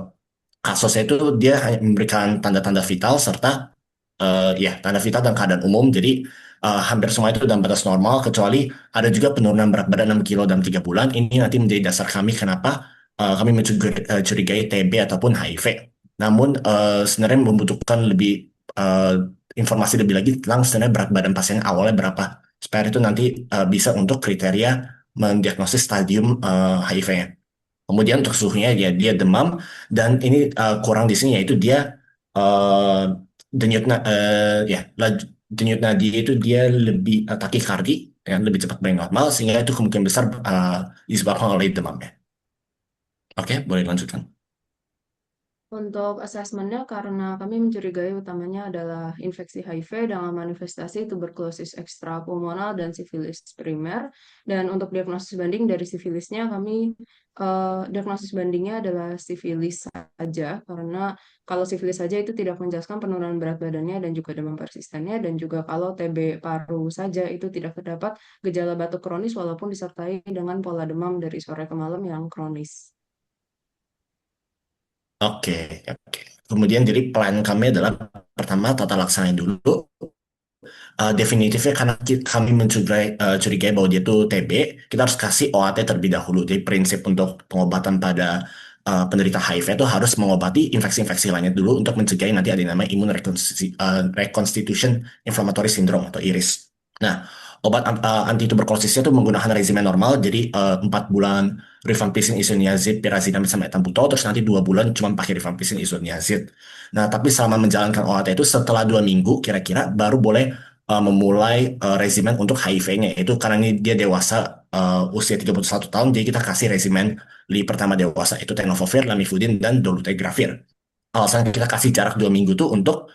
D: kasusnya itu dia hanya memberikan tanda-tanda vital serta ya tanda vital dan keadaan umum. Jadi hampir semua itu dalam batas normal kecuali ada juga penurunan berat badan 6 kilo dalam 3 bulan. Ini nanti menjadi dasar kami kenapa kami mencurigai TB ataupun HIV. Namun sebenarnya membutuhkan lebih informasi lebih lagi tentang sebenarnya berat badan pasien awalnya berapa supaya itu nanti bisa untuk kriteria mendiagnosis stadium HIV-nya. Kemudian untuk suhunya ya dia demam dan ini kurang di sini yaitu dia eh, ya denyut nadi itu dia lebih takikardi ya lebih cepat dari normal sehingga itu kemungkinan besar disebabkan oleh demamnya. Oke, boleh lanjutkan.
E: Untuk asesmennya, karena kami mencurigai utamanya adalah infeksi HIV dengan manifestasi tuberkulosis ekstrapulmonal dan sifilis primer. Dan untuk diagnosis banding dari sifilisnya, kami diagnosis bandingnya adalah sifilis saja, karena kalau sifilis saja itu tidak menjelaskan penurunan berat badannya dan juga demam persistennya, dan juga kalau TB paru saja itu tidak terdapat gejala batuk kronis walaupun disertai dengan pola demam dari sore ke malam yang kronis.
D: Oke, oke. Kemudian jadi plan kami adalah pertama tata laksana dulu. Definitifnya karena kami curigai bahwa dia tuh TB, kita harus kasih OAT terlebih dahulu. Jadi prinsip untuk pengobatan pada penderita HIV itu harus mengobati infeksi-infeksi lainnya dulu untuk mencegah nanti ada yang namanya immune reconstitution inflammatory syndrome atau IRIS. Nah, obat anti tuberkulosisnya itu menggunakan regimen normal, jadi 4 bulan rifampicin, isoniazid, pyrazinamide sama ethambutol, terus nanti 2 bulan cuma pakai rifampicin, isoniazid. Nah, tapi selama menjalankan OAT itu setelah 2 minggu kira-kira baru boleh memulai resimen untuk HIV-nya. Itu karena ini dia dewasa, usia 31 tahun, jadi kita kasih resimen li pertama dewasa itu tenofovir, lamivudin, dan dolutegravir. Alasan kita kasih jarak 2 minggu tuh untuk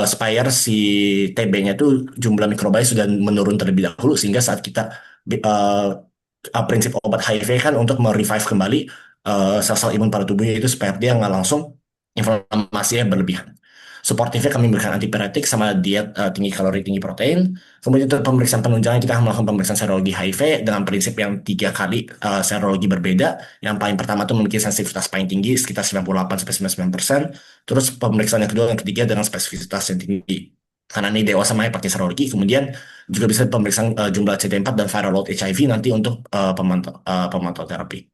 D: supaya si TB-nya tuh jumlah mikrobanya sudah menurun terlebih dahulu, sehingga saat kita prinsip obat HIV kan untuk merevive kembali sel-sel imun pada tubuhnya itu supaya dia nggak langsung inflamasinya berlebihan. Suportifnya kami berikan antipiretik sama diet tinggi kalori, tinggi protein. Kemudian untuk pemeriksaan penunjangan kita akan melakukan pemeriksaan serologi HIV dengan prinsip yang 3 kali serologi berbeda. Yang paling pertama itu memiliki sensitivitas paling tinggi sekitar 98-99%. Terus pemeriksaan yang kedua dan ketiga dengan spesifisitas yang tinggi. Karena ini dewasa makanya pakai serologi. Kemudian juga bisa pemeriksaan jumlah CD4 dan viral load HIV nanti untuk pemantau terapi.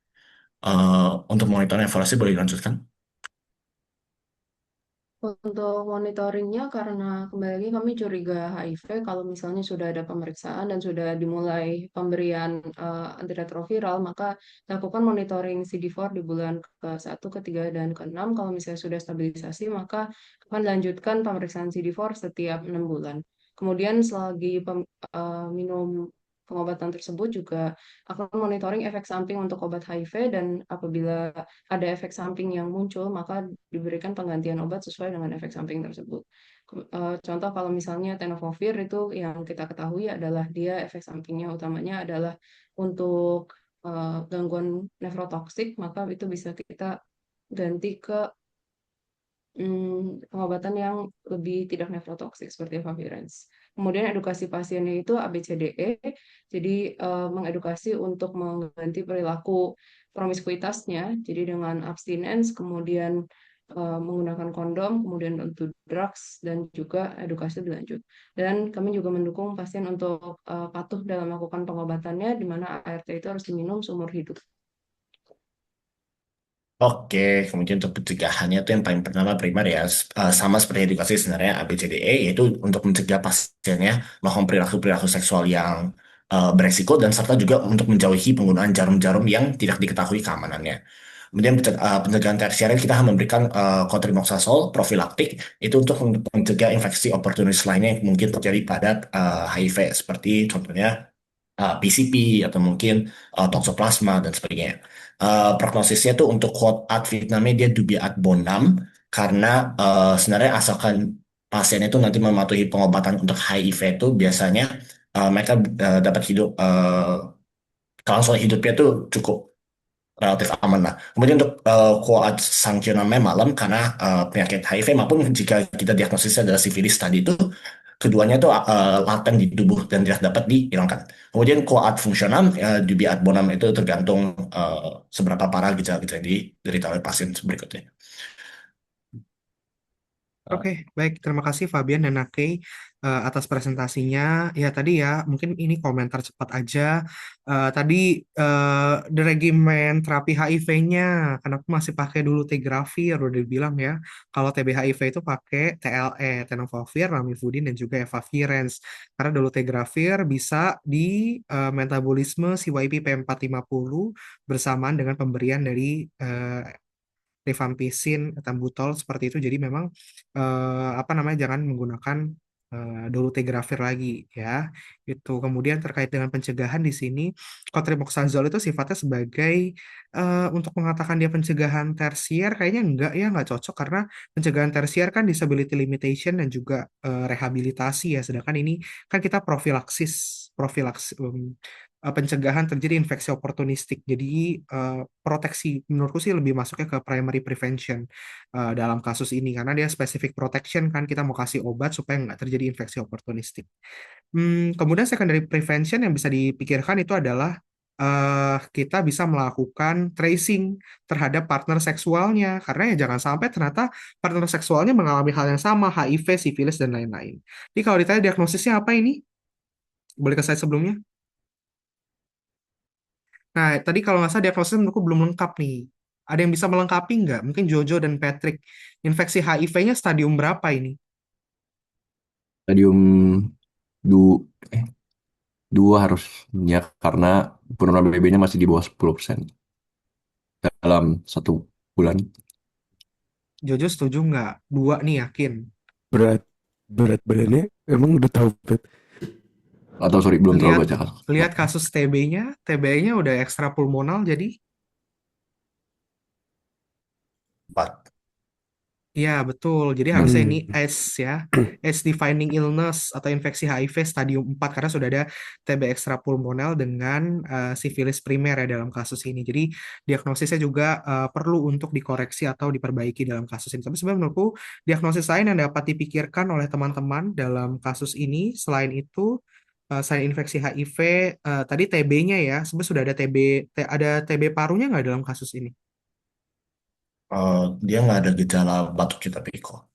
D: Untuk monitoring evaluasi boleh dilanjutkan.
E: Untuk monitoringnya, karena kembali lagi kami curiga HIV, kalau misalnya sudah ada pemeriksaan dan sudah dimulai pemberian antiretroviral, maka lakukan monitoring CD4 di bulan ke-1, ke-3, dan ke-6. Kalau misalnya sudah stabilisasi, maka akan lanjutkan pemeriksaan CD4 setiap 6 bulan. Kemudian selagi minum pengobatan tersebut juga akan monitoring efek samping untuk obat HIV, dan apabila ada efek samping yang muncul, maka diberikan penggantian obat sesuai dengan efek samping tersebut. Contoh kalau misalnya tenofovir itu yang kita ketahui adalah dia efek sampingnya utamanya adalah untuk gangguan nefrotoksik, maka itu bisa kita ganti ke pengobatan yang lebih tidak nefrotoksik seperti efavirenz. Kemudian edukasi pasiennya itu ABCDE, jadi mengedukasi untuk mengganti perilaku promiskuitasnya, jadi dengan abstinence, kemudian menggunakan kondom, kemudian untuk drugs, dan juga edukasi berlanjut. Dan kami juga mendukung pasien untuk patuh dalam melakukan pengobatannya, di mana ART itu harus diminum seumur hidup.
D: Oke, kemudian untuk pencegahannya itu yang paling pertama primer ya, sama seperti edukasi sebenarnya ABCDE, yaitu untuk mencegah pasiennya melakukan perilaku-perilaku seksual yang beresiko, dan serta juga untuk menjauhi penggunaan jarum-jarum yang tidak diketahui keamanannya. Kemudian pencegahan tersier kita akan memberikan cotrimoxazole profilaktik, itu untuk mencegah infeksi oportunis lainnya yang mungkin terjadi pada HIV, seperti contohnya PCP atau mungkin toxoplasma dan sebagainya. Prognosisnya tuh untuk quote ad Vietnamnya dia dubi ad bonam, karena sebenarnya asalkan pasien itu nanti mematuhi pengobatan untuk HIV itu biasanya mereka dapat hidup kelangsungan hidupnya tuh cukup relatif aman lah. Kemudian untuk quote sanctionamnya malam, karena penyakit HIV maupun jika kita diagnosisnya adalah sifilis tadi itu keduanya itu laten di tubuh dan tidak dapat dihilangkan. Kemudian koat fungsional, dubi ad bonum itu tergantung seberapa parah gejala-gejala yang diderita oleh pasien berikutnya.
A: Oke, baik. Terima kasih Fabian dan Nake atas presentasinya. Ya, tadi ya, mungkin ini komentar cepat aja. Tadi the regimen terapi HIV-nya, kenapa masih pakai dulu tegravir? Udah dibilang ya, kalau TB HIV itu pakai TLE, tenofovir, lamivudin, dan juga efavirenz. Karena dolutegravir bisa di metabolisme CYP P450 bersamaan dengan pemberian dari rifampicin, ethambutol seperti itu. Jadi memang apa namanya, jangan menggunakan dolutegravir lagi ya. Itu kemudian terkait dengan pencegahan di sini, cotrimoxazole itu sifatnya sebagai untuk mengatakan dia pencegahan tersier kayaknya enggak ya, enggak cocok, karena pencegahan tersier kan disability limitation dan juga rehabilitasi ya. Sedangkan ini kan kita profilaksis, pencegahan terjadi infeksi oportunistik. Jadi proteksi menurutku sih lebih masuknya ke primary prevention dalam kasus ini, karena dia specific protection kan, kita mau kasih obat supaya nggak terjadi infeksi oportunistik. Kemudian secondary prevention yang bisa dipikirkan itu adalah kita bisa melakukan tracing terhadap partner seksualnya, karena ya jangan sampai ternyata partner seksualnya mengalami hal yang sama, HIV, sifilis, dan lain-lain. Jadi kalau ditanya diagnosisnya apa ini? Boleh ke slide sebelumnya? Nah, tadi kalau nggak salah diagnosis menurutku belum lengkap nih. Ada yang bisa melengkapi nggak? Mungkin Jojo dan Patrick. Infeksi HIV-nya stadium berapa ini?
B: Stadium du, eh, 2 harusnya, karena penurunan BB-nya masih di bawah 10% dalam 1 bulan.
A: Jojo setuju nggak? 2 nih yakin.
C: Berat berat badannya emang udah tahu berat.
B: Atau sorry, belum terlalu
A: Lihat
B: baca kasus.
A: lihat kasus TB-nya, TB-nya udah ekstrapulmonal jadi.
D: 4.
A: Iya, betul. Jadi harusnya ini
C: Hmm.
A: AIDS ya. AIDS defining illness atau infeksi HIV stadium 4 karena sudah ada TB ekstrapulmonal dengan sifilis primer ya dalam kasus ini. Jadi diagnosisnya juga perlu untuk dikoreksi atau diperbaiki dalam kasus ini. Tapi sebenarnya menurutku diagnosis lain yang dapat dipikirkan oleh teman-teman dalam kasus ini selain itu selain infeksi HIV tadi TB-nya ya, sebenarnya sudah ada ada TB parunya nggak dalam kasus ini?
D: Dia nggak ada gejala batuk tapi kok.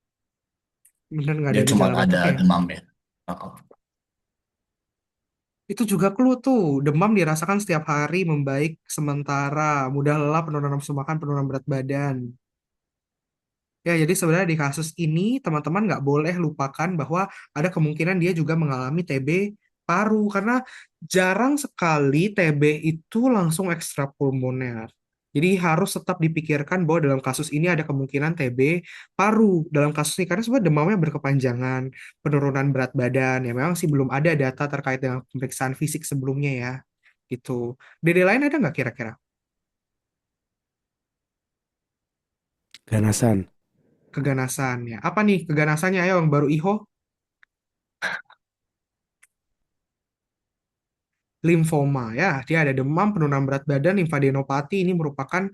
A: Benar nggak
D: Dia
A: ada
D: cuma
A: gejala
D: ada
A: batuknya ya?
D: demam ya. Uh-uh.
A: Itu juga clue tuh, demam dirasakan setiap hari membaik sementara, mudah lelah, penurunan nafsu makan, penurunan berat badan. Ya, jadi sebenarnya di kasus ini teman-teman nggak boleh lupakan bahwa ada kemungkinan dia juga mengalami TB paru karena jarang sekali TB itu langsung ekstrapulmoner. Jadi harus tetap dipikirkan bahwa dalam kasus ini ada kemungkinan TB paru dalam kasus ini karena sebenarnya demamnya berkepanjangan, penurunan berat badan. Ya memang sih belum ada data terkait dengan pemeriksaan fisik sebelumnya ya. Gitu. Dede lain ada nggak kira-kira?
C: Ganasan.
A: Keganasan ya. Apa nih keganasannya? Ayo yang baru Iho. Limfoma ya, dia ada demam, penurunan berat badan, limfadenopati ini merupakan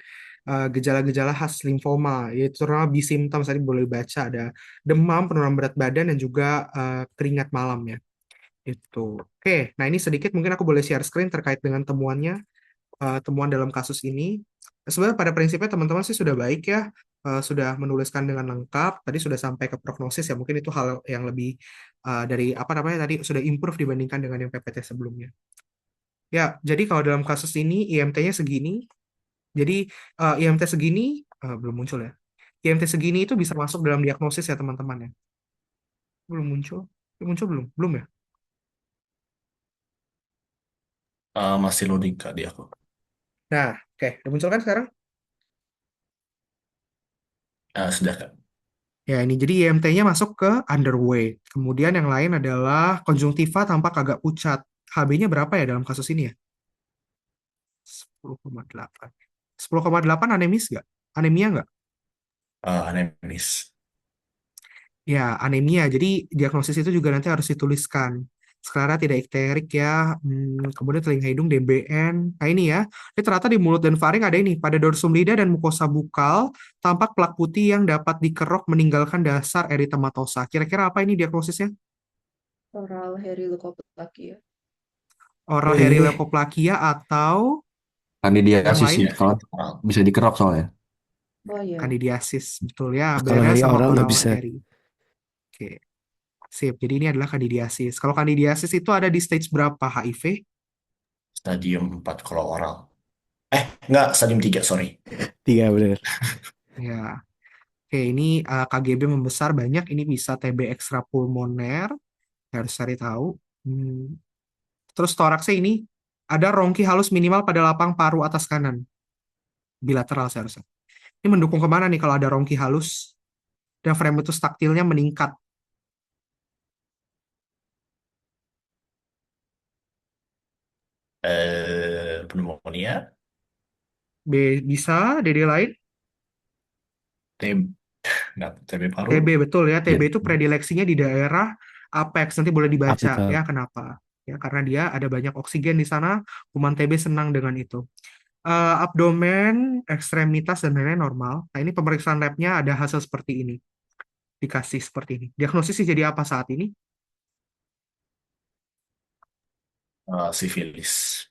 A: gejala-gejala khas limfoma, yaitu terutama B-symptoms tadi boleh baca ada demam, penurunan berat badan dan juga keringat malam ya. Itu. Oke, nah ini sedikit mungkin aku boleh share screen terkait dengan temuannya, temuan dalam kasus ini. Sebenarnya pada prinsipnya teman-teman sih sudah baik ya, sudah menuliskan dengan lengkap, tadi sudah sampai ke prognosis ya, mungkin itu hal yang lebih dari apa namanya tadi sudah improve dibandingkan dengan yang PPT sebelumnya. Ya, jadi kalau dalam kasus ini IMT-nya segini, jadi IMT segini belum muncul ya. IMT segini itu bisa masuk dalam diagnosis ya teman-teman ya. Belum muncul. Muncul belum? Belum ya?
D: Masih loading Kak di aku.
A: Nah, oke. Udah muncul kan sekarang?
D: Sudah Kak.
A: Ya, ini jadi IMT-nya masuk ke underweight. Kemudian yang lain adalah konjungtiva tampak agak pucat. HB-nya berapa ya dalam kasus ini ya? 10,8. 10,8 anemis nggak? Anemia nggak?
D: Anemis.
A: Ya, anemia. Jadi diagnosis itu juga nanti harus dituliskan. Skleral tidak ikterik ya. Kemudian telinga hidung DBN. Nah ini ya. Ini ternyata di mulut dan faring ada ini. Pada dorsum lidah dan mukosa bukal tampak plak putih yang dapat dikerok meninggalkan dasar eritematosa. Kira-kira apa ini diagnosisnya?
E: Oral Heri Leukoplakia.
A: Oral
C: Eh,
A: herilepoplakia atau yang
B: Kandidiasis
A: lain?
B: ya, kalau bisa dikerok soalnya.
E: Oh iya.
A: Kandidiasis. Betul ya.
C: kalau
A: Beda
C: hari
A: sama
C: oral nggak
A: oral
C: bisa.
A: heri. Oke. Sip. Jadi ini adalah kandidiasis. Kalau kandidiasis itu ada di stage berapa HIV?
D: Stadium 4 kalau oral. Enggak, stadium 3, sorry.
C: 3 bener.
A: Ya. Oke, ini KGB membesar banyak. Ini bisa TB ekstrapulmoner. Harus cari tahu. Hmm. Terus toraksnya ini ada rongki halus minimal pada lapang paru atas kanan. Bilateral seharusnya. Ini mendukung kemana nih kalau ada rongki halus dan fremitus taktilnya meningkat?
D: Pneumonia.
A: Bisa, DD lain?
D: TB, enggak, TB paru.
A: TB, betul ya.
B: Ya,
A: TB itu predileksinya di daerah apex. Nanti boleh dibaca
C: Apikal.
A: ya kenapa. Ya, karena dia ada banyak oksigen di sana. Kuman TB senang dengan itu. Abdomen, ekstremitas, dan lain-lain normal. Nah, ini pemeriksaan labnya ada hasil seperti ini. Dikasih seperti ini. Diagnosis sih jadi apa saat ini?
D: Sifilis.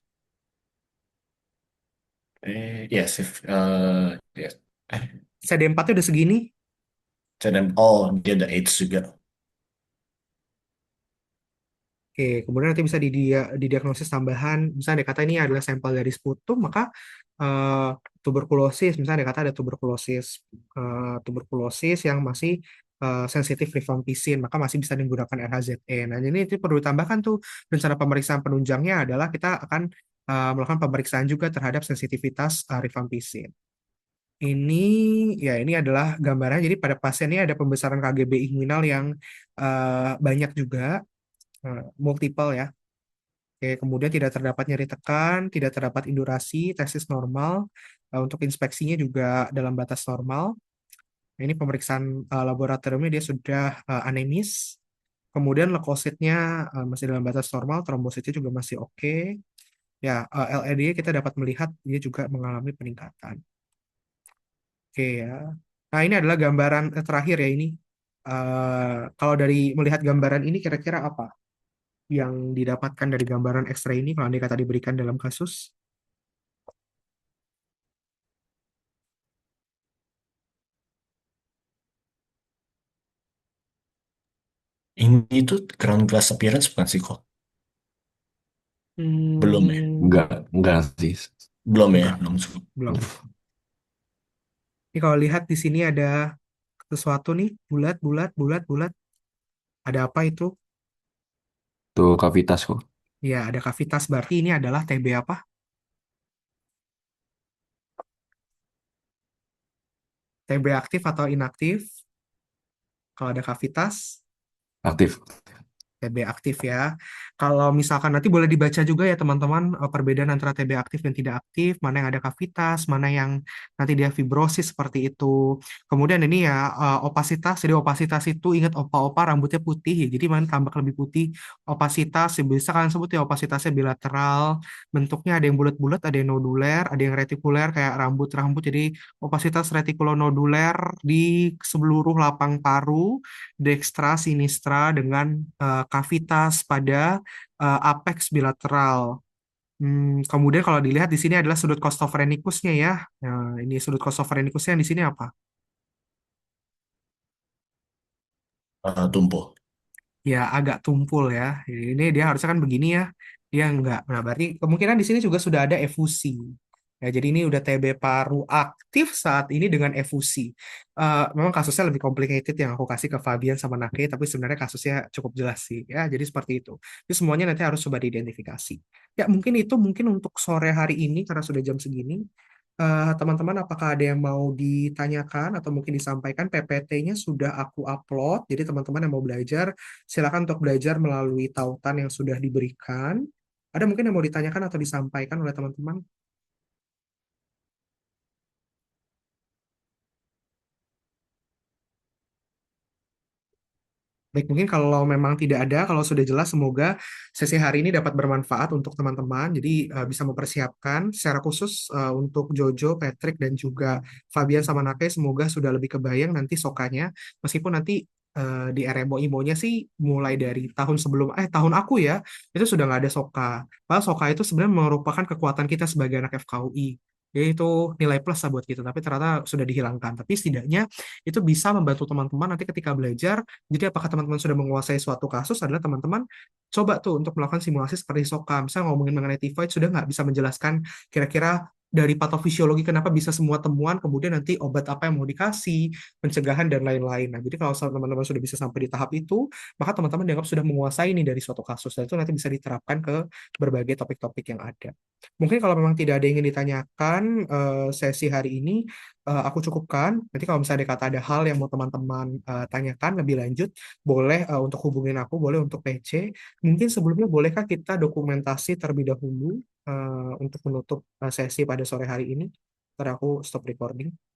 D: Ya, ya. Eh,
A: CD4-nya udah segini.
D: dia ada AIDS juga.
A: Oke, kemudian nanti bisa didiagnosis tambahan. Misalnya dia kata ini adalah sampel dari sputum, maka eh, tuberkulosis, misalnya dia kata ada tuberkulosis yang masih sensitif rifampicin, maka masih bisa digunakan RHZE. Nah, ini itu perlu ditambahkan tuh rencana pemeriksaan penunjangnya adalah kita akan melakukan pemeriksaan juga terhadap sensitivitas rifampicin. Ini ini adalah gambaran. Jadi pada pasien ini ada pembesaran KGB inguinal yang banyak juga, multiple ya. Oke, kemudian tidak terdapat nyeri tekan, tidak terdapat indurasi, testis normal. Untuk inspeksinya juga dalam batas normal. Ini pemeriksaan laboratoriumnya dia sudah anemis. Kemudian leukositnya masih dalam batas normal, trombositnya juga masih oke. Ya, LED kita dapat melihat dia juga mengalami peningkatan. Oke ya. Nah, ini adalah gambaran terakhir ya ini. Kalau dari melihat gambaran ini kira-kira apa yang didapatkan dari gambaran X-ray ini kalau andai kata diberikan dalam kasus?
D: Ini tuh ground glass appearance bukan sih kok? Belum ya?
A: Hmm,
B: Enggak sih.
D: Belum ya?
A: enggak,
D: Belum cukup.
A: belum. Ini kalau lihat di sini ada sesuatu nih, bulat, bulat, bulat, bulat. Ada apa itu?
B: Tuh kavitas kok.
A: Ya, ada kavitas. Berarti ini adalah TB apa? TB aktif atau inaktif? Kalau ada kavitas,
B: Aktif.
A: TB aktif ya. Kalau misalkan nanti boleh dibaca juga ya teman-teman, perbedaan antara TB aktif dan tidak aktif, mana yang ada kavitas, mana yang nanti dia fibrosis seperti itu. Kemudian ini ya opasitas, jadi opasitas itu ingat opa-opa rambutnya putih ya, jadi mana tambah lebih putih. Opasitas ya bisa kalian sebut ya opasitasnya bilateral, bentuknya ada yang bulat-bulat, ada yang noduler, ada yang retikuler kayak rambut-rambut. Jadi opasitas retikulonoduler di seluruh lapang paru dekstra sinistra dengan kavitas pada apex bilateral. Kemudian kalau dilihat di sini adalah sudut costophrenicusnya ya. Nah, ini sudut costophrenicusnya yang di sini apa?
D: Tumbuh.
A: Ya agak tumpul ya. Ini dia harusnya kan begini ya. Dia enggak. Nah, berarti kemungkinan di sini juga sudah ada efusi. Ya, jadi ini udah TB paru aktif saat ini dengan efusi. Memang kasusnya lebih complicated yang aku kasih ke Fabian sama Nake, tapi sebenarnya kasusnya cukup jelas sih. Ya, jadi seperti itu. Jadi semuanya nanti harus coba diidentifikasi. Ya, mungkin itu mungkin untuk sore hari ini karena sudah jam segini. Teman-teman, apakah ada yang mau ditanyakan atau mungkin disampaikan? PPT-nya sudah aku upload, jadi teman-teman yang mau belajar, silakan untuk belajar melalui tautan yang sudah diberikan. Ada mungkin yang mau ditanyakan atau disampaikan oleh teman-teman? Baik, mungkin kalau memang tidak ada, kalau sudah jelas, semoga sesi hari ini dapat bermanfaat untuk teman-teman. Jadi bisa mempersiapkan secara khusus untuk Jojo, Patrick, dan juga Fabian sama Nake, semoga sudah lebih kebayang nanti sokanya. Meskipun nanti di RMO IMO-nya sih mulai dari tahun sebelum, tahun aku ya, itu sudah nggak ada soka. Padahal soka itu sebenarnya merupakan kekuatan kita sebagai anak FKUI. Jadi itu nilai plus lah buat kita, tapi ternyata sudah dihilangkan. Tapi setidaknya itu bisa membantu teman-teman nanti ketika belajar. Jadi apakah teman-teman sudah menguasai suatu kasus adalah teman-teman coba tuh untuk melakukan simulasi seperti SOCA. Misalnya ngomongin mengenai tivoid sudah nggak bisa menjelaskan kira-kira dari patofisiologi kenapa bisa semua temuan, kemudian nanti obat apa yang mau dikasih, pencegahan dan lain-lain. Nah, jadi kalau teman-teman sudah bisa sampai di tahap itu, maka teman-teman dianggap sudah menguasai ini dari suatu kasus dan itu nanti bisa diterapkan ke berbagai topik-topik yang ada. Mungkin kalau memang tidak ada yang ingin ditanyakan sesi hari ini, aku cukupkan. Nanti kalau misalnya kata ada hal yang mau teman-teman tanyakan lebih lanjut, boleh untuk hubungin aku, boleh untuk PC. Mungkin sebelumnya bolehkah kita dokumentasi terlebih dahulu untuk menutup sesi pada sore hari ini? Ntar aku stop recording.